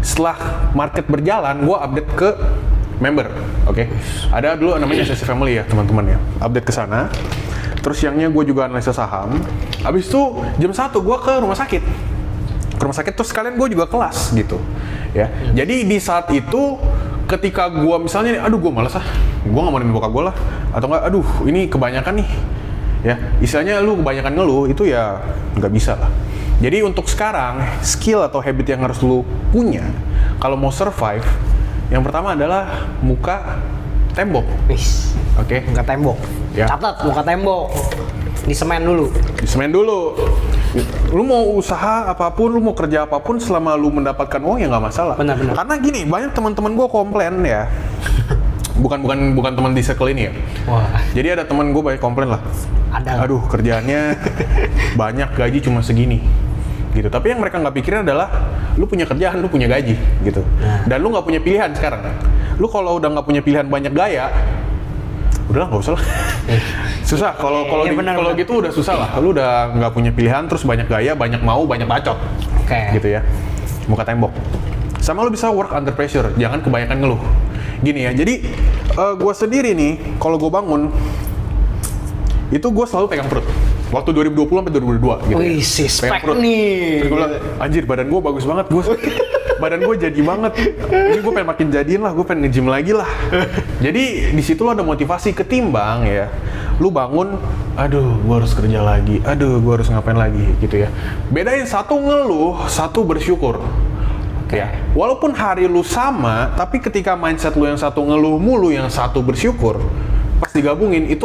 Setelah market berjalan, gue update ke member. Oke. Ada dulu namanya SSI Family ya, teman-teman ya. Update ke sana. Terus siangnya gue juga analisa saham. Habis itu jam 1 gue ke rumah sakit. Ke rumah sakit terus sekalian gue juga kelas gitu. Ya. Jadi di saat itu ketika gue misalnya, aduh gue malas gue nggak mau nemenin bokap gue lah. Atau nggak, aduh ini kebanyakan nih. Ya, istilahnya lu kebanyakan ngeluh itu ya nggak bisa lah. Jadi untuk sekarang skill atau habit yang harus lu punya kalau mau survive, yang pertama adalah muka tembok. Oke. Muka tembok. Ya. Catat, muka tembok. Di semen dulu. Di semen dulu. Lu mau usaha apapun, lu mau kerja apapun, selama lu mendapatkan uang ya nggak masalah. Benar. Karena gini, banyak teman-teman gue komplain ya. bukan teman di circle ini ya. Wah. Jadi ada teman gue banyak komplain lah. Ada. Aduh, kerjaannya banyak, gaji cuma segini. Gitu. Tapi yang mereka nggak pikirin adalah lu punya kerjaan, lu punya gaji gitu. Dan lu nggak punya pilihan sekarang. Lu kalau udah nggak punya pilihan banyak gaya, udahlah nggak usah lah. Susah. Kalau gitu udah susah lah. Lu udah nggak punya pilihan, terus banyak gaya, banyak mau, banyak bacot. Oke. Gitu ya. Muka tembok. Sama lu bisa work under pressure. Jangan kebanyakan ngeluh. Gini ya. Jadi gue sendiri nih, kalau gue bangun, itu gue selalu pegang perut. Waktu 2020 sampai 2022 gitu. Wih, ya. si spek nih. Terus gue bilang, anjir badan gue bagus banget. Badan gue jadi banget. Ini gue pengen makin jadiin lah, gue pengen nge-gym lagi lah. Jadi di situ lo ada motivasi ketimbang ya. Lu bangun, aduh gue harus kerja lagi, aduh gue harus ngapain lagi gitu ya. Bedain satu ngeluh, satu bersyukur. Ya, walaupun hari lu sama, tapi ketika mindset lu yang satu ngeluh mulu, yang satu bersyukur, pas digabungin itu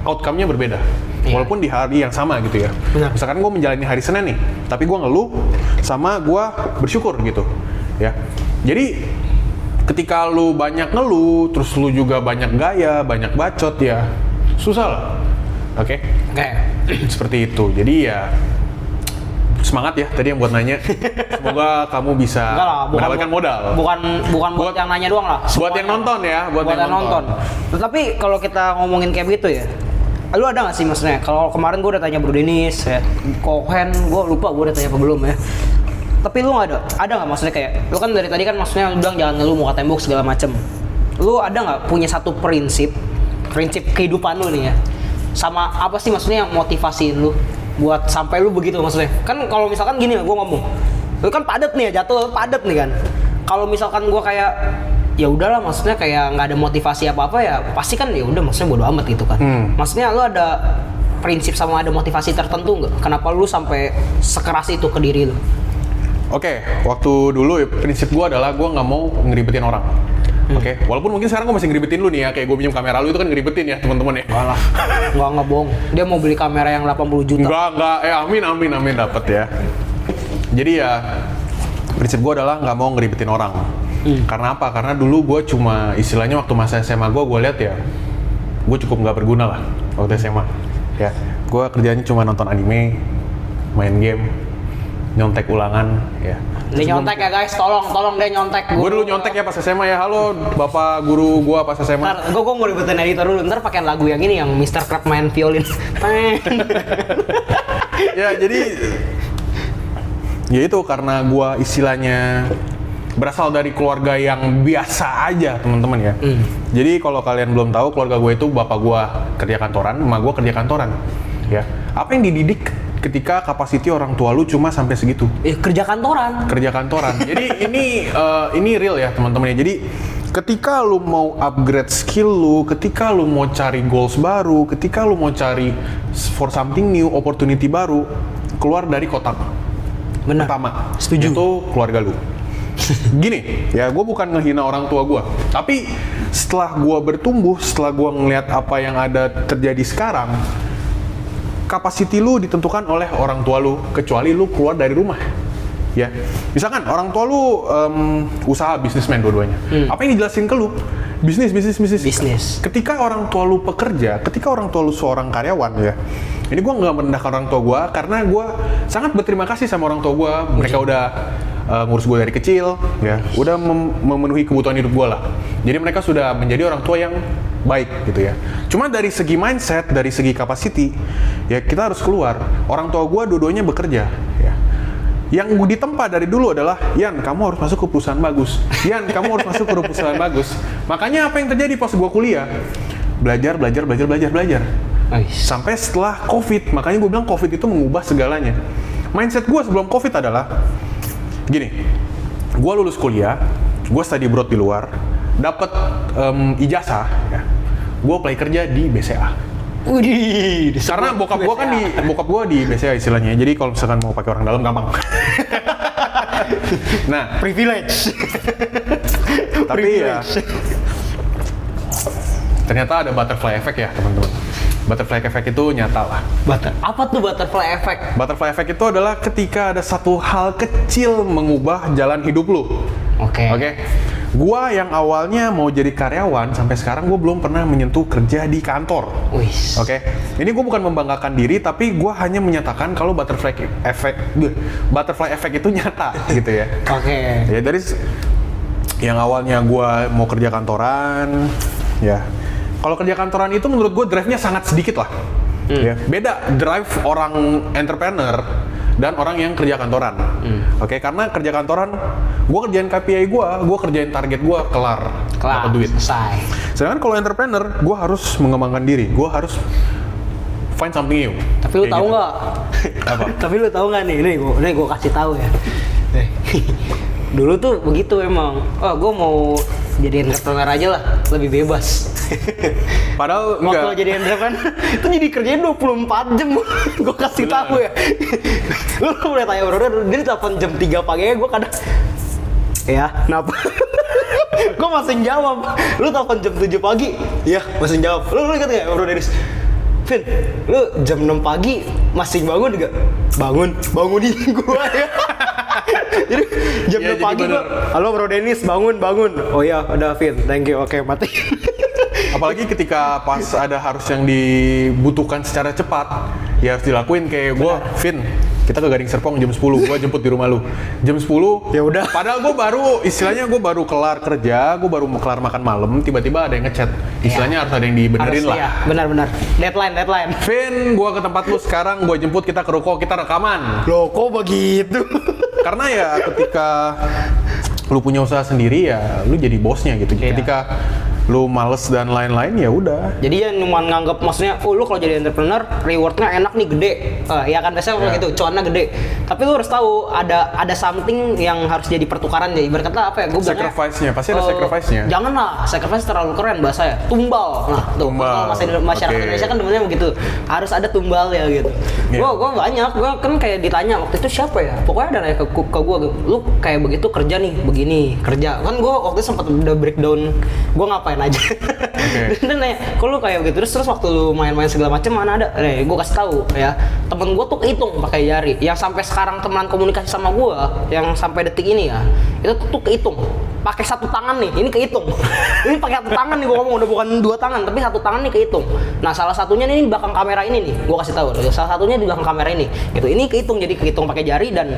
outcome-nya berbeda. Walaupun di hari yang sama gitu ya. Benar. Misalkan gue menjalani hari Senin nih, tapi gue ngeluh sama gue bersyukur gitu. Ya, jadi ketika lu banyak ngeluh, terus lu juga banyak gaya, banyak bacot ya, susah lah. Oke. Seperti itu. Jadi ya semangat ya tadi yang buat nanya. Semoga kamu bisa mendapatkan modal. Bukan buat yang nanya doang lah. Buat yang nonton ya, buat yang nonton. Tetapi kalau kita ngomongin kayak gitu ya, lu ada nggak sih maksudnya? Kalau kemarin gue udah tanya Bro Denis, ya, Kohen, gue lupa gue udah tanya apa belum ya. Tapi lu nggak ada nggak maksudnya kayak, lu kan dari tadi kan maksudnya lu bilang jangan ngeluh muka tembok segala macem. Lu ada nggak punya satu prinsip kehidupan lu nih ya? Sama apa sih maksudnya yang motivasiin lu buat sampai lu begitu maksudnya? Kan kalau misalkan gini gue ngomong, lu kan padat nih ya, jatuh padat nih kan. Kalau misalkan gue kayak ya udahlah maksudnya kayak nggak ada motivasi apa-apa ya pasti kan ya udah maksudnya bodo amat gitu kan. Maksudnya lu ada prinsip sama ada motivasi tertentu nggak? Kenapa lu sampai sekeras itu ke diri lu? Oke, waktu dulu ya, prinsip gue adalah gue nggak mau ngeribetin orang. Oke, walaupun mungkin sekarang gue masih ngeribetin lu nih ya, kayak gue pinjam kamera lu itu kan ngeribetin ya teman-teman ya. Enggak lah, nggak bohong. Dia mau beli kamera yang 80 juta. Enggak, amin dapet ya. Jadi ya, prinsip gue adalah nggak mau ngeribetin orang. Karena apa? Karena dulu gue cuma istilahnya waktu masa SMA gue lihat ya, gue cukup nggak berguna lah waktu SMA. Ya, gue kerjanya cuma nonton anime, main game, nyontek ulangan ya. Dia nyontek ya guys, tolong dia nyontek. Gue dulu nyontek ya pas SMA ya. Halo bapak guru gue pas SMA. Ntar gue mau ribetin editor dulu, ntar pakai lagu yang ini yang Mr. Crab main violin. Ya jadi ya itu karena gue istilahnya berasal dari keluarga yang biasa aja teman-teman ya. Jadi kalau kalian belum tahu, keluarga gue itu bapak gue kerja kantoran, emak gue kerja kantoran. Ya, apa yang dididik ketika kapasiti orang tua lu cuma sampai segitu? Kerja kantoran. Kerja kantoran. Jadi ini real ya teman-teman ya. Jadi ketika lu mau upgrade skill lu, ketika lu mau cari goals baru, ketika lu mau cari for something new, opportunity baru, keluar dari kotak. Benar. Pertama, Setuju. itu keluarga lu. Gini, ya gue bukan ngehina orang tua gue, tapi setelah gue bertumbuh, setelah gue ngeliat apa yang ada terjadi sekarang, kapasiti lu ditentukan oleh orang tua lu, kecuali lu keluar dari rumah. Ya, misalkan orang tua lu usaha bisnismen dua-duanya, apa yang dijelasin ke lu? Bisnis. Ketika orang tua lu pekerja, ketika orang tua lu seorang karyawan ya, ini gue nggak merendahkan orang tua gue, karena gue sangat berterima kasih sama orang tua gue. Mereka udah ngurus gue dari kecil, ya, udah memenuhi kebutuhan hidup gue lah. Jadi mereka sudah menjadi orang tua yang baik gitu ya. Cuma dari segi mindset, dari segi capacity, ya kita harus keluar. Orang tua gue dua-duanya bekerja, ya. Yang ditempa dari dulu adalah, Yan, kamu harus masuk ke perusahaan bagus. Yan, kamu harus masuk ke perusahaan bagus. Makanya apa yang terjadi pas gue kuliah? Belajar. Sampai setelah COVID, makanya gue bilang COVID itu mengubah segalanya. Mindset gue sebelum COVID adalah, gini, gue lulus kuliah, gue study abroad di luar, dapat ijazah, ya. Gue apply kerja di BCA. Widih, Karena bokap gue di BCA istilahnya. Jadi kalau misalkan mau pakai orang dalam gampang. Nah, privilege. tapi ya ternyata ada butterfly effect ya teman-teman. Butterfly effect itu nyata lah. Apa tuh butterfly effect? Butterfly effect itu adalah ketika ada satu hal kecil mengubah jalan hidup lu. Oke. Gua yang awalnya mau jadi karyawan, sampai sekarang gue belum pernah menyentuh kerja di kantor. Wis. Oke. Ini gue bukan membanggakan diri, tapi gue hanya menyatakan kalau butterfly effect itu nyata gitu ya. Oke. Ya dari yang awalnya gue mau kerja kantoran, ya. Kalau kerja kantoran itu menurut gue drive-nya sangat sedikit lah. Ya. Beda drive orang entrepreneur dan orang yang kerja kantoran. Oke, karena kerja kantoran, gue kerjain KPI gue kerjain target gue, kelar dapat duit. Selesai. Sedangkan kalau entrepreneur, gue harus mengembangkan diri, gue harus find something new. Tapi lu tahu nggak? Apa? Tapi lu tahu nggak nih? Ini gue kasih tahu ya. Dulu tuh begitu emang. Gue mau jadi entrepreneur aja lah, lebih bebas. Padahal Waktu jadi entrepreneur itu jadi kerjanya 24 jam. Gue kasih tahu ya. Lu boleh tanya bro, dia telepon jam 3 pagi, gue kadang ya, kenapa? Gue masih jawab. Lu telepon jam 7 pagi, iya masih jawab. Lu ingat gak bro Dennis? Vin, lu jam 6 pagi masih bangun gak? Bangunin gue ya. Jadi jam 6 pagi gue, halo bro Dennis, bangun. Oh iya, udah Vin, thank you, oke mati. Apalagi ketika pas ada harus yang dibutuhkan secara cepat, ya harus dilakuin. Kayak gue, Vin, kita ke Gading Serpong jam 10, gue jemput di rumah lu. Jam 10, ya udah. Padahal gue baru kelar kerja, gue baru kelar makan malam, tiba-tiba ada yang ngechat. Istilahnya harus ada yang dibenerin lah. Ya, benar. Deadline. Vin, gue ke tempat lu sekarang, gue jemput, kita ke ruko, kita rekaman. Loh, kok begitu? Karena ya ketika lu punya usaha sendiri ya, lu jadi bosnya gitu. Iya. Ketika lu males dan lain-lain ya udah. Jadi ya cuma nganggap maksudnya, lu kalau jadi entrepreneur rewardnya enak nih, gede. Ya kan biasanya Yeah. gitu, cuannya gede. Tapi lu harus tahu ada something yang harus jadi pertukaran ya. Ibarat kata apa ya? Gue bilangnya Sacrifice-nya, pasti ada sacrifice-nya. Janganlah, sacrifice terlalu keren bahasa ya. Tumbal. Nah, tuh. Tumbal. Kalau masyarakat Okay. Indonesia kan demennya begitu. Harus ada tumbal ya gitu. Yeah. Gua banyak, gua kan kayak ditanya waktu itu siapa ya? Pokoknya ada nanya ke gua, lu kayak begitu kerja nih, begini, kerja. Kan gua waktu itu sempat udah breakdown gua ngapain aja. Okay. Dan nanya, kok lu kayak begitu? Terus waktu lu main-main segala macam mana ada? Gue kasih tahu ya. Temen gue tuh kehitung pakai jari. Yang sampai sekarang temenan komunikasi sama gue, yang sampai detik ini ya, itu tuh kehitung. Pakai satu tangan nih, ini kehitung. Ini pakai satu tangan nih gue ngomong, udah bukan dua tangan, tapi satu tangan nih kehitung. Nah, salah satunya nih di belakang kamera ini nih, gue kasih tahu. Salah satunya di belakang kamera ini. Gitu. Ini kehitung, jadi kehitung pakai jari dan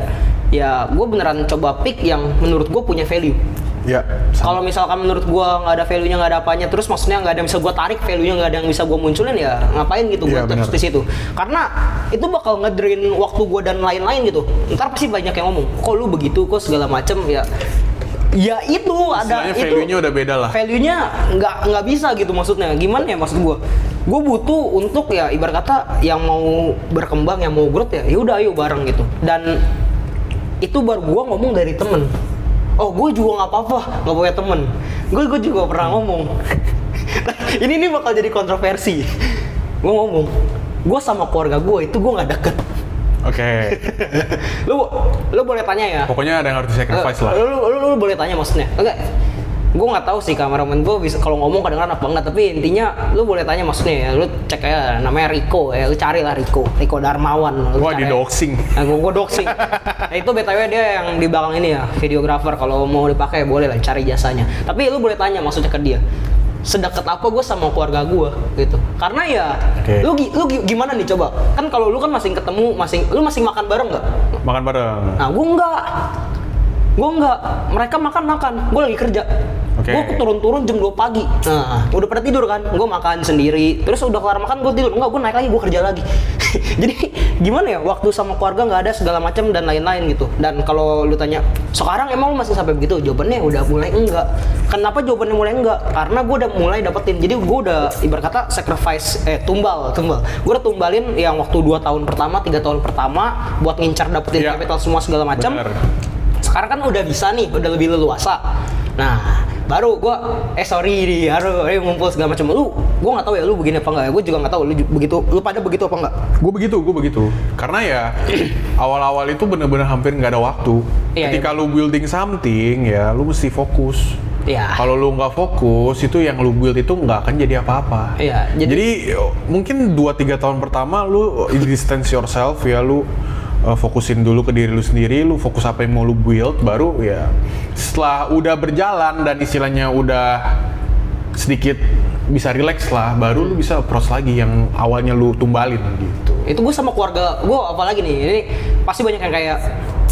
ya gue beneran coba pick yang menurut gue punya value. Ya. Kalau misalkan menurut gua nggak ada value-nya, nggak ada apanya, terus maksudnya nggak ada yang bisa gua tarik, value-nya nggak ada yang bisa gua munculin, ya ngapain gitu gua terus di situ. Karena itu bakal ngedrain waktu gua dan lain-lain gitu. Ntar pasti banyak yang ngomong, kok lu begitu, kok segala macem ya. Ya itu ada istilahnya itu. Value-nya udah beda lah. Value-nya nggak bisa gitu maksudnya. Gimana ya maksud gua? Gua butuh untuk ya ibarat kata yang mau berkembang, yang mau growth ya udah ayo bareng gitu. Dan itu baru gua ngomong dari temen. Oh, gue juga nggak apa-apa, nggak punya temen. Gue juga pernah ngomong. ini bakal jadi kontroversi. Gue ngomong, gue sama keluarga gue itu gue nggak deket. Oke. Lu boleh tanya ya. Pokoknya ada yang harus di-sacrifice lah. Lu boleh tanya maksudnya. Enggak. Gue nggak tahu sih kameramen gue bisa kalau ngomong kedengeran apa enggak, tapi intinya lu boleh tanya maksudnya ya. Lu cek aja namanya Rico ya, lu carilah Rico Darmawan. Wah, di doxing. Nah, gue doxing. Nah, itu BTW dia yang di belakang ini ya, videographer, kalau mau dipakai boleh lah cari jasanya. Tapi lu boleh tanya maksudnya ke dia. Sedekat apa gue sama keluarga gue gitu. Karena ya lu gimana nih coba? Kan kalau lu kan masih ketemu, lu masih makan bareng nggak? Makan bareng. Nah, gue enggak. Mereka makan. Gue lagi kerja. Okay. Gue turun jam 2 pagi. Nah, udah pada tidur kan. Gue makan sendiri. Terus udah kelar makan gue tidur. Enggak, gue naik lagi, gue kerja lagi. Jadi gimana ya? Waktu sama keluarga nggak ada segala macam dan lain-lain gitu. Dan kalau lu tanya, sekarang emang lu masih sampai begitu? Jawabannya udah mulai enggak. Kenapa jawabannya mulai enggak? Karena gue udah mulai dapetin. Jadi gue udah ibarat kata sacrifice, tumbal. Gue udah tumbalin yang waktu 2 tahun pertama, 3 tahun pertama buat ngincar dapetin capital semua segala macam. Sekarang kan udah bisa nih, udah lebih leluasa. Nah, baru gue ngumpul segala macam. Gue nggak tahu ya lu begini apa enggak ya. Gue juga nggak tahu lu pada begitu apa enggak. Gue begitu. Karena ya awal-awal itu bener-bener hampir nggak ada waktu. Ketika lu building something ya, lu mesti fokus. Iya. Kalau lu nggak fokus, itu yang lu build itu nggak akan jadi apa-apa. Iya. Jadi mungkin 2-3 tahun pertama lu distance yourself ya, lu fokusin dulu ke diri lu sendiri, lu fokus apa yang mau lu build, baru ya setelah udah berjalan dan istilahnya udah sedikit bisa relax lah, baru lu bisa approach lagi yang awalnya lu tumbalin gitu. Itu gue sama keluarga gue apalagi nih, ini pasti banyak yang kayak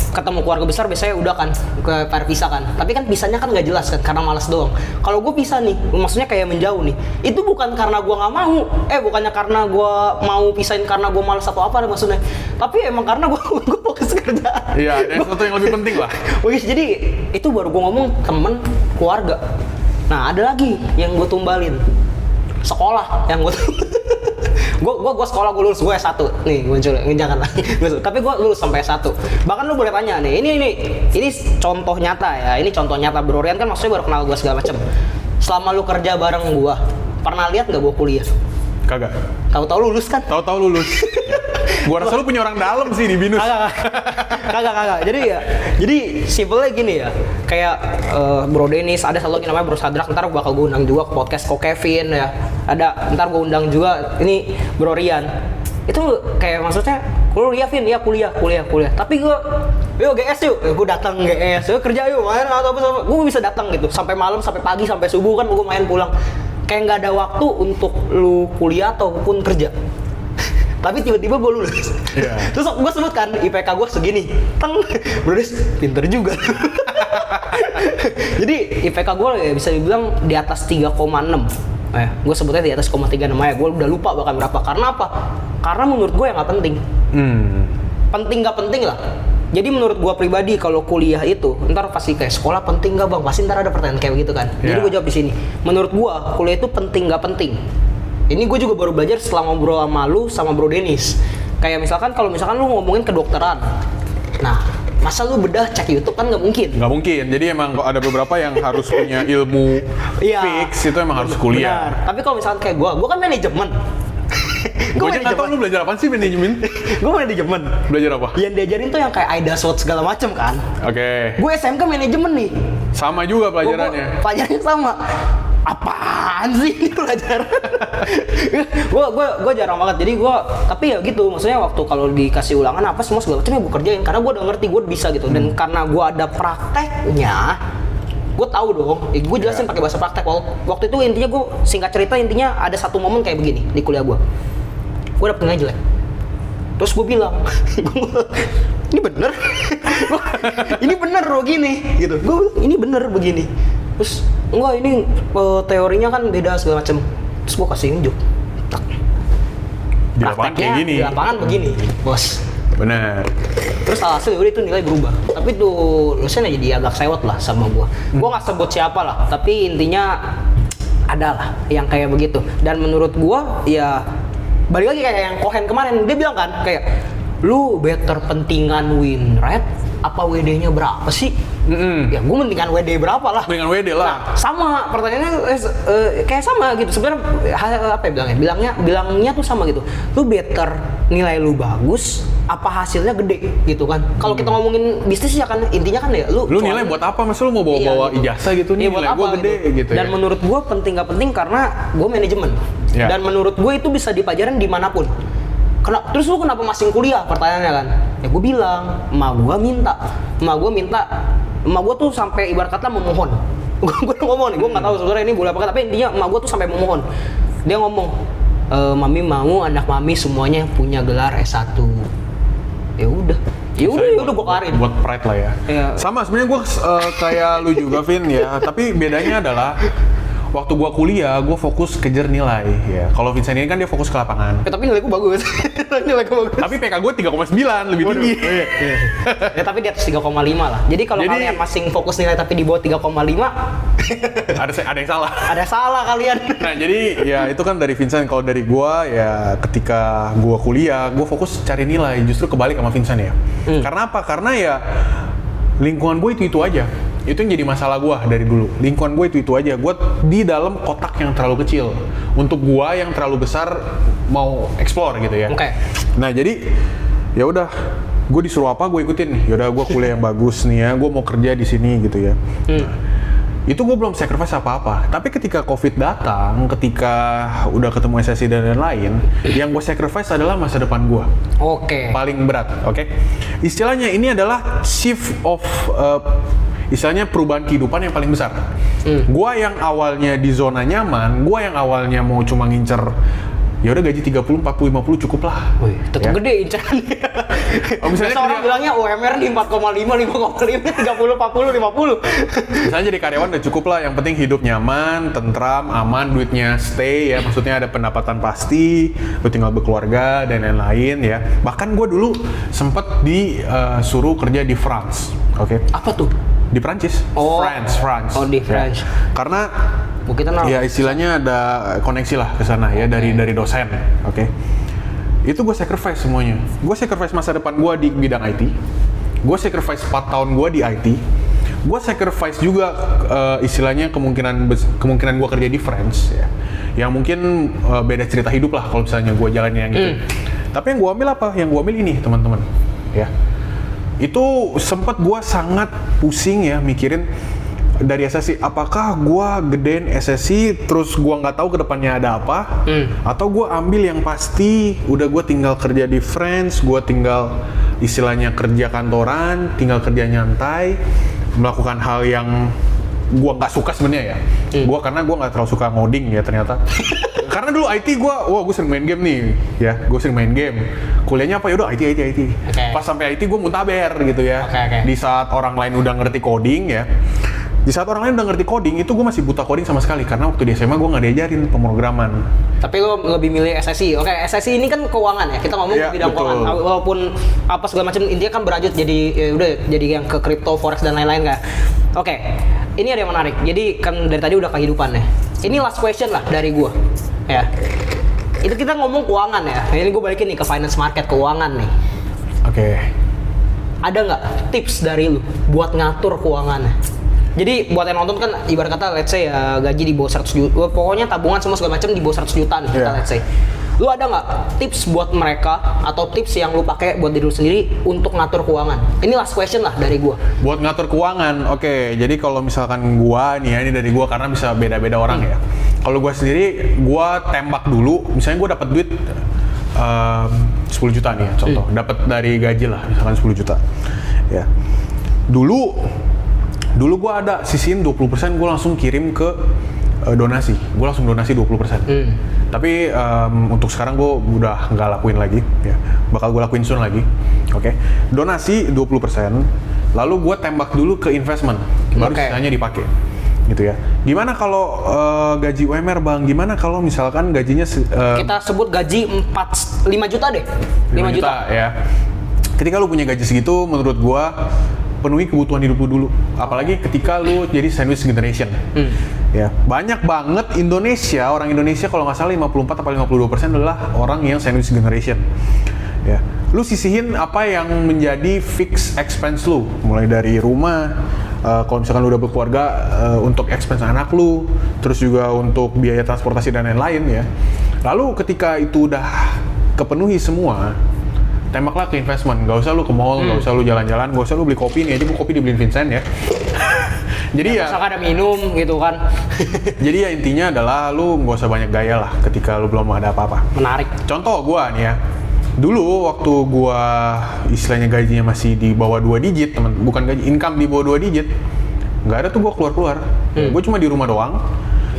ketemu keluarga besar biasanya udah kan ke pisah kan, tapi kan pisahnya kan nggak jelas kan karena malas doang. Kalau gue pisah nih, maksudnya kayak menjauh nih, itu bukan karena gue nggak mau, bukannya karena gue mau pisahin karena gue malas atau apa maksudnya, tapi emang karena gue fokus kerja. Iya, ada sesuatu yang lebih penting lah. Jadi itu baru gue ngomong temen, keluarga. Nah, ada lagi yang gue tumbalin, sekolah yang gue gue sekolah, gue lulus, gue S1 nih, muncul jangan lah. Tapi gue lulus sampai S1. Bahkan lu boleh tanya nih, ini contoh nyata ya, ini contoh nyata. Bro Rian kan maksudnya baru kenal gue segala macem. Selama lu kerja bareng gue, pernah lihat nggak gue kuliah? Kagak. Tahu-tahu lulus kan? Tahu-tahu lulus. Gua rasa lu punya orang dalam sih di BINUS. Kagak. Jadi simpelnya gini ya. Kayak Bro Dennis, ada satu lagi namanya Bro Sadrak, ntar bakal gue undang juga ke podcast Ko Kevin ya. Ada, ntar gue undang juga ini Bro Rian. Itu kayak maksudnya kuliah Vin, ya kuliah. Tapi gue, yuk GS yuk, gue datang GS, yuk kerja yuk, main atau apa, gue bisa datang gitu sampai malam, sampai pagi, sampai subuh kan gue main pulang. Kayak nggak ada waktu untuk lu kuliah ataupun kerja. Tapi tiba-tiba gue lulus. Yeah. Terus gue sebut kan IPK gue segini. Bro Des, pinter juga. Jadi IPK gue ya bisa dibilang di atas 3,6. Gue sebutnya di atas 0,3 namanya. Gue udah lupa bahkan berapa. Karena apa? Karena menurut gue yang nggak penting. Penting nggak penting lah. Jadi menurut gua pribadi kalau kuliah itu, ntar pasti kayak sekolah penting nggak bang? Pasti ntar ada pertanyaan kayak gitu kan. Jadi gua jawab di sini. Menurut gua kuliah itu penting nggak penting. Ini gua juga baru belajar setelah ngobrol sama lu sama Bro Dennis. Kayak misalkan kalau misalkan lu ngomongin kedokteran, nah masa lu bedah cek YouTube kan nggak mungkin. Nggak mungkin. Jadi emang ada beberapa yang harus punya ilmu fix itu emang harus kuliah. Benar. Tapi kalau misalkan kayak gua kan manajemen. Gue aja nggak tau lu belajar apa sih manajemen? Gue manajemen. Belajar apa? Yang diajarin tuh yang kayak Aida SWOT segala macem kan. Oke. Gue SMK manajemen nih. Sama juga pelajarannya. Pelajarannya sama. Apaan sih ini pelajaran? Gue jarang banget. Jadi tapi ya gitu. Maksudnya waktu kalau dikasih ulangan apa semua segala macam ya gue kerjain karena gue udah ngerti, gue bisa gitu. Dan karena gue ada prakteknya, gue tahu dong, gue jelasin pakai bahasa praktek. Waktu itu intinya gue singkat cerita, intinya ada satu momen kayak begini di kuliah gue dapet nilai jelek. Terus gue bilang, ini bener? ini bener begini gitu. Gue ini bener begini. Terus enggak ini teorinya kan beda segala macem. Terus gue kasih unjuk. Tak. Di lapangan kayak gini. Di lapangan begini, bos. Benar. Terus alhasil udah itu nilai berubah. Tapi tuh lulusnya jadi agak sewot lah sama gua. Gua nggak sebut siapa lah, tapi intinya ada lah yang kayak begitu. Dan menurut gua ya balik lagi kayak yang Cohen kemarin, dia bilang kan kayak lu better pentingan win rate apa WD-nya berapa sih? Ya gue mendingan WD berapa lah. Dengan WD lah. Nah, sama pertanyaannya kayak sama gitu. Sebenarnya apa ya bilangnya tuh sama gitu. Lu better nilai lu bagus apa hasilnya gede gitu kan. Kalau kita ngomongin bisnis ya kan intinya kan ya lu nilai buat apa? Mas lu mau bawa gitu. ijazah gitu nih, nilai gua gede gitu Dan ya. menurut gua penting gak penting karena gua manajemen. Ya. Dan menurut gua itu bisa dipelajarin dimanapun. Terus lu kenapa masih kuliah? Pertanyaannya kan. Ya gue bilang, emak gue tuh sampai ibarat kata memohon. Gue ngomong nih, gue nggak tahu sebenarnya ini boleh apa enggak, tapi intinya emak gue tuh sampai memohon. Dia ngomong, mami mau anak mami semuanya punya gelar S1. Ya udah gue kelarin. Buat pride lah ya. Iya. Sama sebenarnya gue kayak lu juga Vin ya, tapi bedanya adalah waktu gua kuliah, gua fokus kejar nilai ya. Kalau Vincent ini kan dia fokus ke lapangan. Tapi nilaiku bagus. Tapi PK gua 3,9 lebih tinggi. Ya tapi di atas 3,5 lah. Jadi kalau kalian masing fokus nilai tapi di bawah 3,5 ada yang salah. ada salah kalian. Nah, jadi ya itu kan dari Vincent. Kalau dari gua ya ketika gua kuliah, gua fokus cari nilai. Justru kebalik sama Vincent ya. Karena apa? Karena ya lingkungan gue itu aja. Itu yang jadi masalah gue dari dulu. Lingkungan gue itu aja. Gue di dalam kotak yang terlalu kecil. Untuk gue yang terlalu besar mau explore gitu ya. Oke. Nah jadi ya udah, gue disuruh apa gue ikutin. Ya udah gue kuliah yang bagus nih ya. Gue mau kerja di sini gitu ya. Nah, itu gue belum sacrifice apa-apa. Tapi ketika COVID datang, ketika udah ketemu SSI dan lain-lain, yang gue sacrifice adalah masa depan gue. Oke. Paling berat, oke? Istilahnya ini adalah shift of istilahnya perubahan kehidupan yang paling besar. Gua yang awalnya di zona nyaman, gua yang awalnya mau cuma ngincer ya udah gaji 30, 40, 50 cukup lah. Wih, tetap Ya. gede incarannya. Misalnya Biasa orang bilangnya UMR di 4,5, 5,5, 30, 40, 50. Misalnya jadi karyawan udah cukup lah, yang penting hidup nyaman, tentram, aman, duitnya stay ya, maksudnya ada pendapatan pasti, lu tinggal berkeluarga dan lain-lain ya. Bahkan gue dulu sempet disuruh kerja di France, oke? Apa tuh? Di Prancis, Oh. France. Oh, di France. Ya. Karena Kita tahu. ya istilahnya ada koneksi lah ke sana ya dari dosen, oke? Itu gue sacrifice semuanya. Gue sacrifice masa depan gue di bidang IT. Gue sacrifice 4 tahun gue di IT. Gue sacrifice juga istilahnya kemungkinan gue kerja di France ya. Yang mungkin beda cerita hidup lah kalau misalnya gue jalanin yang gitu. Tapi yang gue ambil apa? Yang gue ambil ini teman-teman, ya. Itu sempat gue sangat pusing ya mikirin dari SSI, apakah gue gedein SSI terus gue nggak tahu kedepannya ada apa, atau gue ambil yang pasti udah gue tinggal kerja di France, gue tinggal istilahnya kerja kantoran, tinggal kerja nyantai, melakukan hal yang gue nggak suka sebenarnya ya. Karena gue nggak terlalu suka ngoding ya ternyata. Karena dulu IT gue sering main game nih ya, gue sering main game. Kuliahnya apa? Yaudah IT. Okay. Pas sampai IT gue muntaber gitu ya. Okay. Di saat orang lain udah ngerti coding ya. Di saat orang lain udah ngerti coding, itu gue masih buta coding sama sekali. Karena waktu di SMA gue nggak diajarin pemrograman. Tapi lo lebih milih SSI. Oke, SSI ini kan keuangan ya. Kita ngomong Iya, bidang betul. keuangan. Walaupun apa segala macam intinya kan berlanjut jadi ya udah jadi yang ke crypto, forex dan lain-lain kan. Oke. Ini ada yang menarik. Jadi kan dari tadi udah kehidupan ya. Ini last question lah dari gue. Ya. Itu kita ngomong keuangan ya. Ini gue balikin nih ke finance market, keuangan nih. Oke. Ada nggak tips dari lu buat ngatur keuangannya? Jadi buat yang nonton kan ibarat kata let's say ya gaji di bawah 100 juta, pokoknya tabungan semua segala macam di bawah 100 juta nih kita let's say. Lu ada nggak tips buat mereka atau tips yang lu pakai buat diri lu sendiri untuk ngatur keuangan? Ini last question lah dari gua. Buat ngatur keuangan, oke. Jadi kalau misalkan gua nih ya, ini dari gua karena bisa beda-beda orang ya. Kalau gua sendiri, gua tembak dulu. Misalnya gua dapat duit 10 juta nih ya, contoh. Dapat dari gaji lah, misalkan 10 juta. Ya. Dulu gua ada sisihin 20%, gua langsung kirim ke donasi. Gua langsung donasi 20%. Tapi untuk sekarang gue udah nggak lakuin lagi, ya. Bakal gue lakuin soon lagi, oke? Donasi 20%. lalu gue tembak dulu ke investment, baru sisanya dipakai. Gitu ya. Gimana kalau gaji UMR Bang? Gimana kalau misalkan gajinya kita sebut gaji 5 juta deh. 5 juta ya. Ketika lu punya gaji segitu, menurut gua penuhi kebutuhan hidup lu dulu. Apalagi ketika lu jadi sandwich generation. Ya, banyak banget orang Indonesia kalau nggak salah 54 atau 52% adalah orang yang sandwich generation. Ya. Lu sisihin apa yang menjadi fixed expense lu, mulai dari rumah, kalau misalkan lu udah berkeluarga, untuk expense anak lu, terus juga untuk biaya transportasi dan lain-lain ya. Lalu ketika itu udah kepenuhi semua, tembaklah ke investment. Gak usah lu ke mall, gak usah lu jalan-jalan, gak usah lu beli kopi nih aja, kopi dibeliin Vincent ya. Jadi ya misalkan ada minum gitu kan. Jadi ya intinya adalah lu gak usah banyak gaya lah ketika lu belum ada apa-apa. Menarik. Contoh gua nih ya, dulu waktu gua istilahnya gajinya masih di bawah 2 digit, bukan gaji, income di bawah 2 digit, nggak ada tuh gua keluar-keluar. Gua cuma di rumah doang.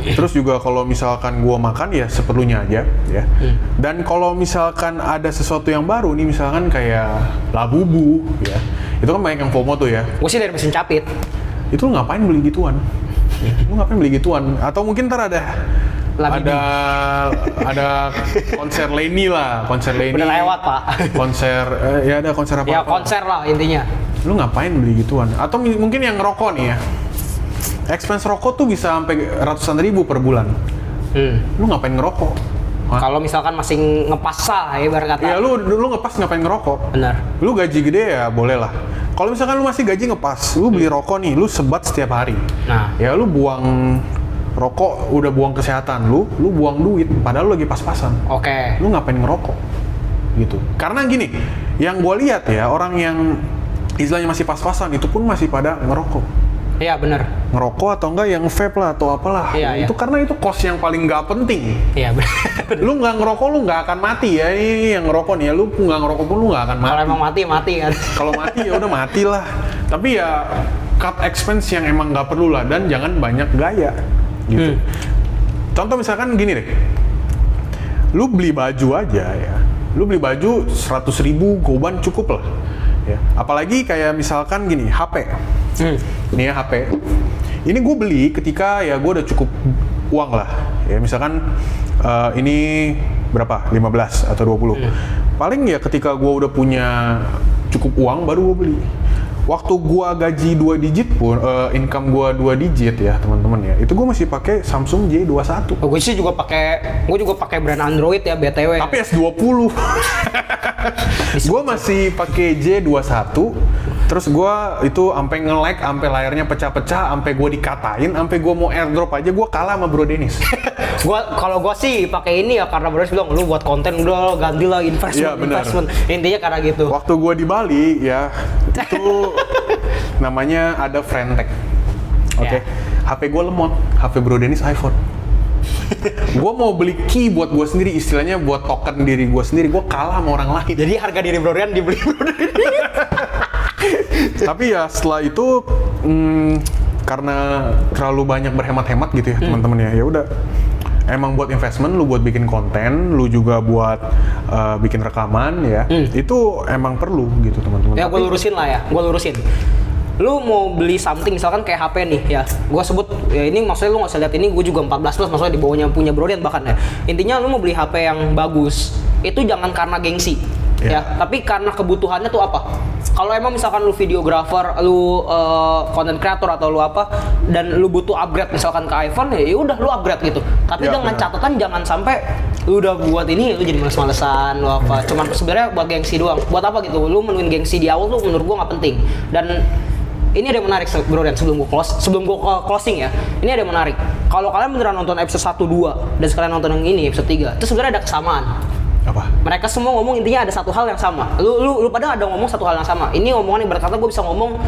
Terus juga kalau misalkan gua makan ya seperlunya aja ya. Dan kalau misalkan ada sesuatu yang baru nih, misalkan kayak Labubu ya, itu kan banyak yang FOMO tuh ya. Gua sih dari mesin capit. Itu lu ngapain beli gituan? Lu ngapain beli gituan? Atau mungkin ntar ada konser Leni lah, konser Leni. Udah lewat Pak. Konser, ya ada konser apa? Ya konser lah intinya. Lu ngapain beli gituan? Atau mungkin yang ngerokok nih ya, expense rokok tuh bisa sampai ratusan ribu per bulan. Lu ngapain ngerokok? Kalau misalkan masih ngepas lah ya ibarat kata. Ya lu ngepas ngapain ngerokok? Benar. Lu gaji gede ya boleh lah. Kalau misalkan lu masih gaji ngepas, lu beli rokok nih, lu sebat setiap hari. Nah, ya lu buang rokok, udah buang kesehatan lu buang duit, padahal lu lagi pas-pasan. Oke. Lu ngapain ngerokok? Gitu. Karena gini, yang gua lihat ya, orang yang istilahnya masih pas-pasan itu pun masih pada ngerokok. Iya benar. Ngerokok atau enggak yang vape lah atau apalah. Iya, itu karena itu cost yang paling nggak penting. Iya benar. Lu nggak ngerokok lu nggak akan mati ya. Ini yang ngerokok nih ya, lu nggak ngerokok pun lu nggak akan mati. Kalau emang mati kan. Kalau mati ya udah mati lah. Tapi ya cut expense yang emang nggak perlu lah, dan jangan banyak gaya gitu. Contoh misalkan gini deh, lu beli baju aja ya, lu beli baju 100.000 goban cukup lah ya. Apalagi kayak misalkan gini, HP. Ini ya HP. Ini gue beli ketika ya gue udah cukup uang lah ya, misalkan ini berapa? 15 atau 20. Paling ya ketika gue udah punya cukup uang baru gue beli. Waktu gua gaji 2 digit pun, income gua 2 digit ya teman-teman ya, itu gua masih pakai Samsung J21. Gue sih juga pakai brand Android ya BTW. Tapi S20. Gua masih pakai J21. Terus gua itu sampai nge-lag, sampai layarnya pecah-pecah, sampai gua dikatain, sampai gua mau airdrop aja gua kalah sama Bro Dennis. Kalau gua sih pakai ini ya karena Bro Dennis bilang lu buat konten udah ganti lah investment. Intinya karena gitu. Waktu gua di Bali ya, itu namanya ada Frentech. Oke. HP gue lemot, HP Bro Dennis iPhone. Gue mau beli key buat gue sendiri, istilahnya buat token diri gue sendiri, gue kalah sama orang lain. Jadi harga diri Bro Dennis dibeli Bro Dennis. Tapi ya setelah itu karena terlalu banyak berhemat-hemat gitu ya teman-teman ya udah. Emang buat investment, lu buat bikin konten, lu juga buat bikin rekaman ya, itu emang perlu gitu teman-teman. Ya gue lurusin lah ya, lu mau beli something misalkan kayak HP nih ya, gue sebut ya ini maksudnya lu nggak usah lihat ini, gue juga 14 plus maksudnya di bawahnya punya Bro Dennis bahkan ya. Intinya lu mau beli HP yang bagus, itu jangan karena gengsi ya, tapi karena kebutuhannya tuh apa. Kalau emang misalkan lu videographer, lu content creator atau lu apa, dan lu butuh upgrade misalkan ke iPhone ya udah lu upgrade gitu. Tapi dengan catatan jangan sampai lu udah buat ini lu jadi males-malesan lu apa. Cuman sebenarnya buat gengsi doang. Buat apa gitu? Lu menuin gengsi di awal tuh menurut gua nggak penting. Dan ini ada yang menarik Bro Dan, sebelum gua closing ya. Ini ada yang menarik. Kalau kalian beneran nonton episode 1 2 dan sekalian nonton yang ini episode 3, itu sebenarnya ada kesamaan. Apa? Mereka semua ngomong intinya ada satu hal yang sama. Lu pada ada ngomong satu hal yang sama. Ini omongan ibarat kata gue bisa ngomong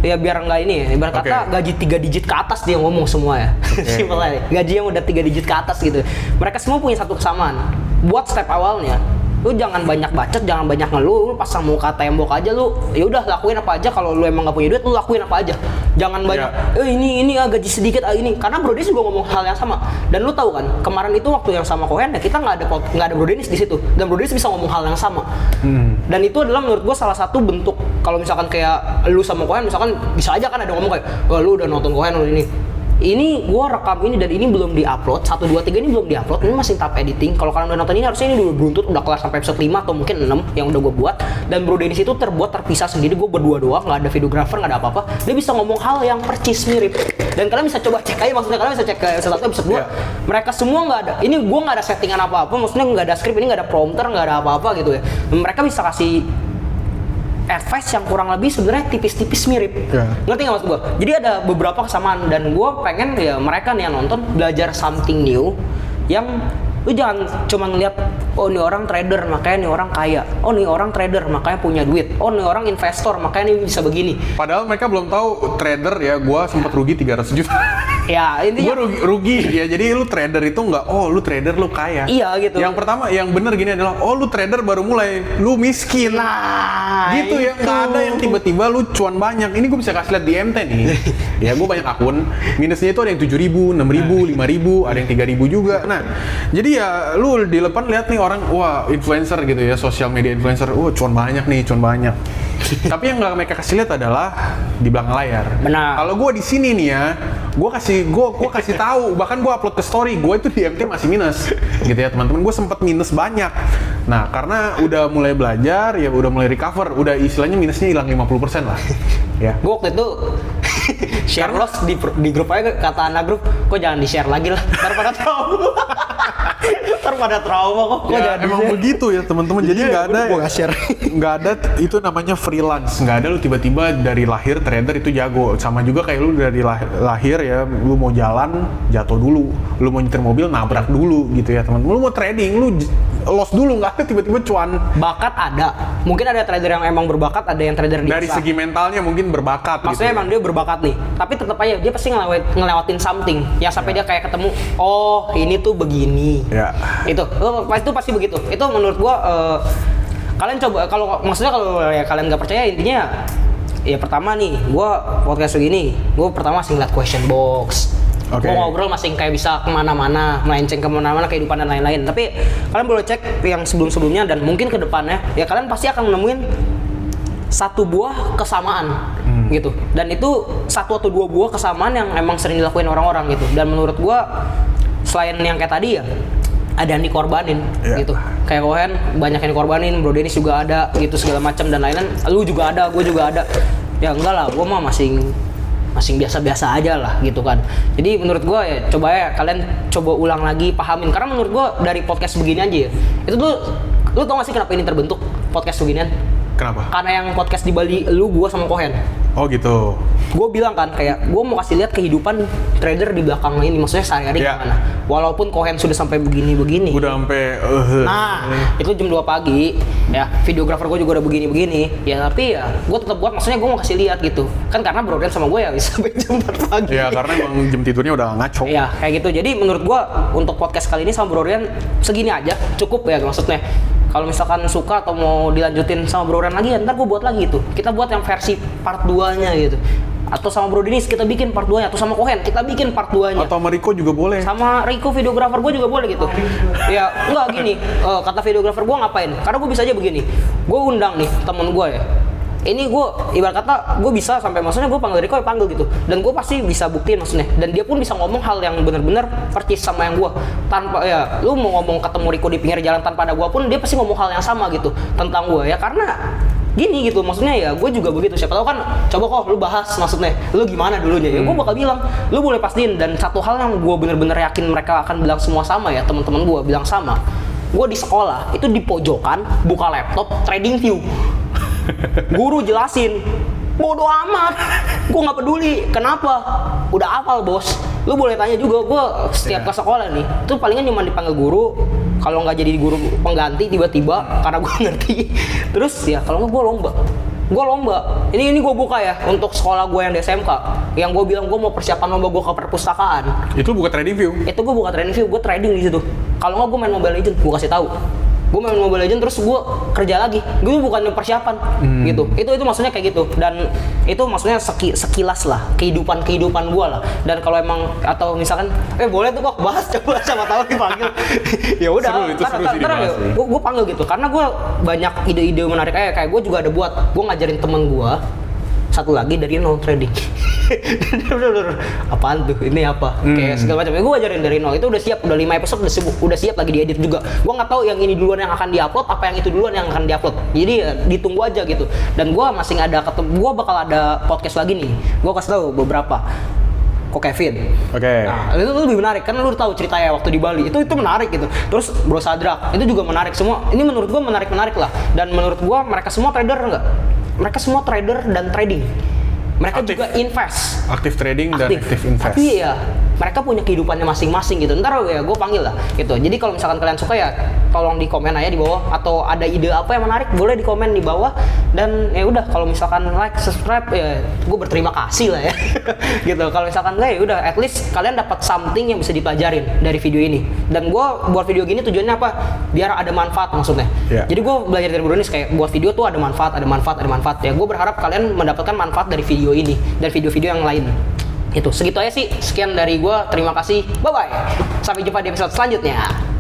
ya biar enggak ini ya. Ibarat kata gaji 3 digit ke atas dia ngomong semua ya. Simpel aja. Gaji yang udah 3 digit ke atas gitu. Mereka semua punya satu kesamaan. Buat step awalnya Lu jangan banyak bacot, jangan banyak ngeluh, lu pasang muka tembok aja lu. Ya udah lakuin apa aja, kalau lu emang gak punya duit lu lakuin apa aja. Jangan banyak ini gaji sedikit gaji. Karena Bro Dennis juga ngomong hal yang sama. Dan lu tahu kan, kemarin itu waktu yang sama Cohen ya kita nggak ada Bro Dennis di situ. Dan Bro Dennis bisa ngomong hal yang sama. Dan itu adalah menurut gua salah satu bentuk kalau misalkan kayak lu sama Cohen misalkan bisa aja kan ada ngomong kayak, "Oh, lu udah nonton Cohen lu ini gua rekam ini dan ini belum diupload, 1 2 3 ini belum diupload, ini masih tahap editing. Kalau kalian udah nonton ini harusnya ini dulu beruntut udah kelar sampai episode 5 atau mungkin 6 yang udah gua buat." Dan Bro Dennis itu terpisah sendiri, gua berdua doang, nggak ada videographer, nggak ada apa-apa. Dia bisa ngomong hal yang percis mirip. Dan kalian bisa coba cek aja, maksudnya kalian bisa cek ke episode 1 episode 2. Mereka semua nggak ada. Ini gua nggak ada settingan apa-apa, maksudnya nggak ada skrip, ini nggak ada prompter, nggak ada apa-apa gitu ya. Mereka bisa kasih advice yang kurang lebih sebenarnya tipis-tipis mirip. Ngerti nggak maksud gue? Jadi ada beberapa kesamaan dan gue pengen ya mereka nih yang nonton belajar something new yang lu jangan cuma ngeliat, oh nih orang trader makanya nih orang kaya, oh nih orang trader makanya punya duit, oh nih orang investor makanya nih bisa begini. Padahal mereka belum tahu trader ya, gue sempat rugi 300 juta. Ya intinya gue rugi ya. Jadi lu trader itu nggak, oh lu trader lu kaya. Iya gitu. Yang pertama yang bener gini adalah, oh lu trader baru mulai lu miskin. Nah gitu ya, nggak ada yang tiba-tiba lu cuan banyak. Ini gue bisa kasih lihat di MT nih. Ya gue banyak akun, minusnya itu ada yang 7.000, 6.000, 5.000, ada yang 3.000 juga. Nah jadi ya lu di depan lihat nih orang, wah influencer gitu ya, sosial media influencer, cuan banyak nih, cuan banyak. Tapi yang nggak mereka kasih lihat adalah di belakang layar. Benar. Kalau gue di sini nih ya, gue kasih tahu, bahkan gue upload ke story, gue itu di MT masih minus, gitu ya teman-teman. Gue sempet minus banyak. Nah karena udah mulai belajar, ya udah mulai recover, udah istilahnya minusnya hilang 50% lah. Ya. Gue waktu itu share loss di grup aja, kata anak grup, kok jangan di share lagi lah, daripada trauma. Daripada trauma kok Ya, jangan emang di-share. begitu ya teman-teman. Jadi nggak ada, nggak ada itu namanya freelance. Nggak ada lu tiba-tiba dari lahir trader itu jago. Sama juga kayak lu dari lahir ya, lu mau jalan jatuh dulu, lu mau nyetir mobil nabrak dulu gitu ya teman-teman. Lu mau trading, lu loss dulu, nggak ada tiba-tiba cuan. Bakat ada, mungkin ada trader yang emang berbakat, ada yang trader Dari biasa. segi mentalnya mungkin berbakat. Maksudnya gitu emang dia berbakat nih, tapi tetap aja dia pasti ngelewatin something yang sampai dia kayak ketemu, oh ini tuh begini. Ya. Itu pasti begitu. Itu menurut gua kalian coba, kalau maksudnya kalau ya kalian nggak percaya, intinya ya pertama nih gua podcast begini, gua pertama masih ngeliat question box. Oke. Gua ngobrol masih kayak bisa kemana-mana, melenceng kemana-mana kehidupan dan lain-lain. Tapi kalian boleh cek yang sebelum-sebelumnya dan mungkin ke depannya ya kalian pasti akan menemuin satu buah kesamaan gitu. Dan itu satu atau dua buah kesamaan yang emang sering dilakuin orang-orang gitu. Dan menurut gua selain yang kayak tadi ya ada yang dikorbanin gitu. Kayak Cohen banyak yang dikorbanin, Bro Dennis juga ada gitu segala macam dan lain-lain. Lu juga ada, gue juga ada. Ya enggak lah, gua mah masing biasa-biasa aja lah gitu kan. Jadi menurut gua ya coba ya kalian coba ulang lagi, pahamin. Karena menurut gua dari podcast begini aja ya, itu tuh lu tau gak sih kenapa ini terbentuk podcast beginian? Kenapa? Karena yang podcast di Bali lu, gua sama Cohen. Oh gitu. Gue bilang kan kayak gue mau kasih lihat kehidupan trader di belakang ini, maksudnya sehari-hari gimana. Walaupun Cohen sudah sampai begini-begini. Udah sampai Nah, itu jam 2 pagi ya, videografer gue juga udah begini-begini. Ya tapi ya gue tetap buat, maksudnya gue mau kasih lihat gitu. Kan karena Bro Den sama gue ya bisa sampai jam 4 pagi. Ya karena emang jam tidurnya udah ngaco. Ya kayak gitu. Jadi menurut gue untuk podcast kali ini sama Bro Den segini aja cukup ya, maksudnya. Kalau misalkan suka atau mau dilanjutin sama Bro Ren lagi ya ntar gue buat lagi itu. Kita buat yang versi part 2-nya gitu. Atau sama Bro Dennis kita bikin part 2-nya. Atau sama Cohen kita bikin part 2-nya. Atau sama Rico juga boleh. Sama Rico videografer gue juga boleh gitu. Ya enggak gini, kata videografer gue ngapain? Karena gue bisa aja begini. Gue undang nih temen gue ya. Ini gue ibarat kata gue bisa sampai, maksudnya gue panggil Rico ya panggil gitu, dan gue pasti bisa buktiin maksudnya, dan dia pun bisa ngomong hal yang benar-benar percis sama yang gue, tanpa ya lu mau ngomong ketemu Rico di pinggir jalan tanpa ada gue pun dia pasti ngomong hal yang sama gitu tentang gue ya, karena gini gitu maksudnya ya gue juga begitu. Siapa tahu kan, coba kok lu bahas maksudnya lu gimana dulunya ya, gue bakal bilang lu boleh pastiin. Dan satu hal yang gue bener-bener yakin mereka akan bilang semua sama ya, teman-teman gue bilang sama, gue di sekolah itu di pojokan buka laptop trading view. Guru jelasin, bodo amat, gue nggak peduli. Kenapa? Udah hafal bos. Lu boleh tanya juga, gue setiap ke sekolah nih, tuh palingan cuma dipanggil guru. Kalau nggak jadi guru pengganti tiba-tiba, karena gue ngerti. Terus ya kalau nggak gue lomba. Ini gue buka ya untuk sekolah gue yang di SMK. Yang gue bilang gue mau persiapan lomba gue ke perpustakaan. Itu buka trading view? Itu gue buka trading view, gue trading di situ. Kalau nggak gue main Mobile Legends, gue kasih tahu. gue main Mobile Legends terus gue kerja lagi, gue bukan persiapan gitu. Itu maksudnya kayak gitu, dan itu maksudnya sekilas lah kehidupan gue lah. Dan kalau emang atau misalkan boleh tuh kok bahas, coba siapa tahu dipanggil. Ya udah, gue panggil gitu karena gue banyak ide-ide menarik kayak gue juga ada buat, gue ngajarin temen gue satu lagi dari nol trading. Apaan tuh? Ini apa? Kayak segala macam. Gue ajarin dari nol. Itu udah siap, udah 5 episode udah siap lagi diedit juga. Gue nggak tahu yang ini duluan yang akan diupload, apa yang itu duluan yang akan diupload. Jadi ditunggu aja gitu. Dan gue masih ada gue bakal ada podcast lagi nih. Gue kasih tahu beberapa. Kok Kevin? Oke. Nah, itu lebih menarik kan, lu tahu ceritanya waktu di Bali. Itu menarik gitu. Terus Bro Sadrak itu juga menarik semua. Ini menurut gue menarik lah. Dan menurut gue mereka semua trader enggak? Mereka semua trader dan trading. Mereka juga invest. Aktif trading dan aktif invest. Tapi ya, mereka punya kehidupannya masing-masing gitu. Ntar ya gue panggil lah gitu. Jadi kalau misalkan kalian suka ya tolong di komen aja di bawah, atau ada ide apa yang menarik boleh di komen di bawah. Dan ya udah, kalau misalkan like, subscribe ya gue berterima kasih lah ya. Gitu. Kalau misalkan enggak ya udah, at least kalian dapat something yang bisa dipelajarin dari video ini. Dan gue buat video gini tujuannya apa? Biar ada manfaat maksudnya. Yeah. Jadi gue belajar dari Bro Dennis kayak buat video tuh ada manfaat. Ya gue berharap kalian mendapatkan manfaat dari video ini dan video-video yang lain. Itu segitu aja sih. Sekian dari gue. Terima kasih. Bye bye. Sampai jumpa di episode selanjutnya.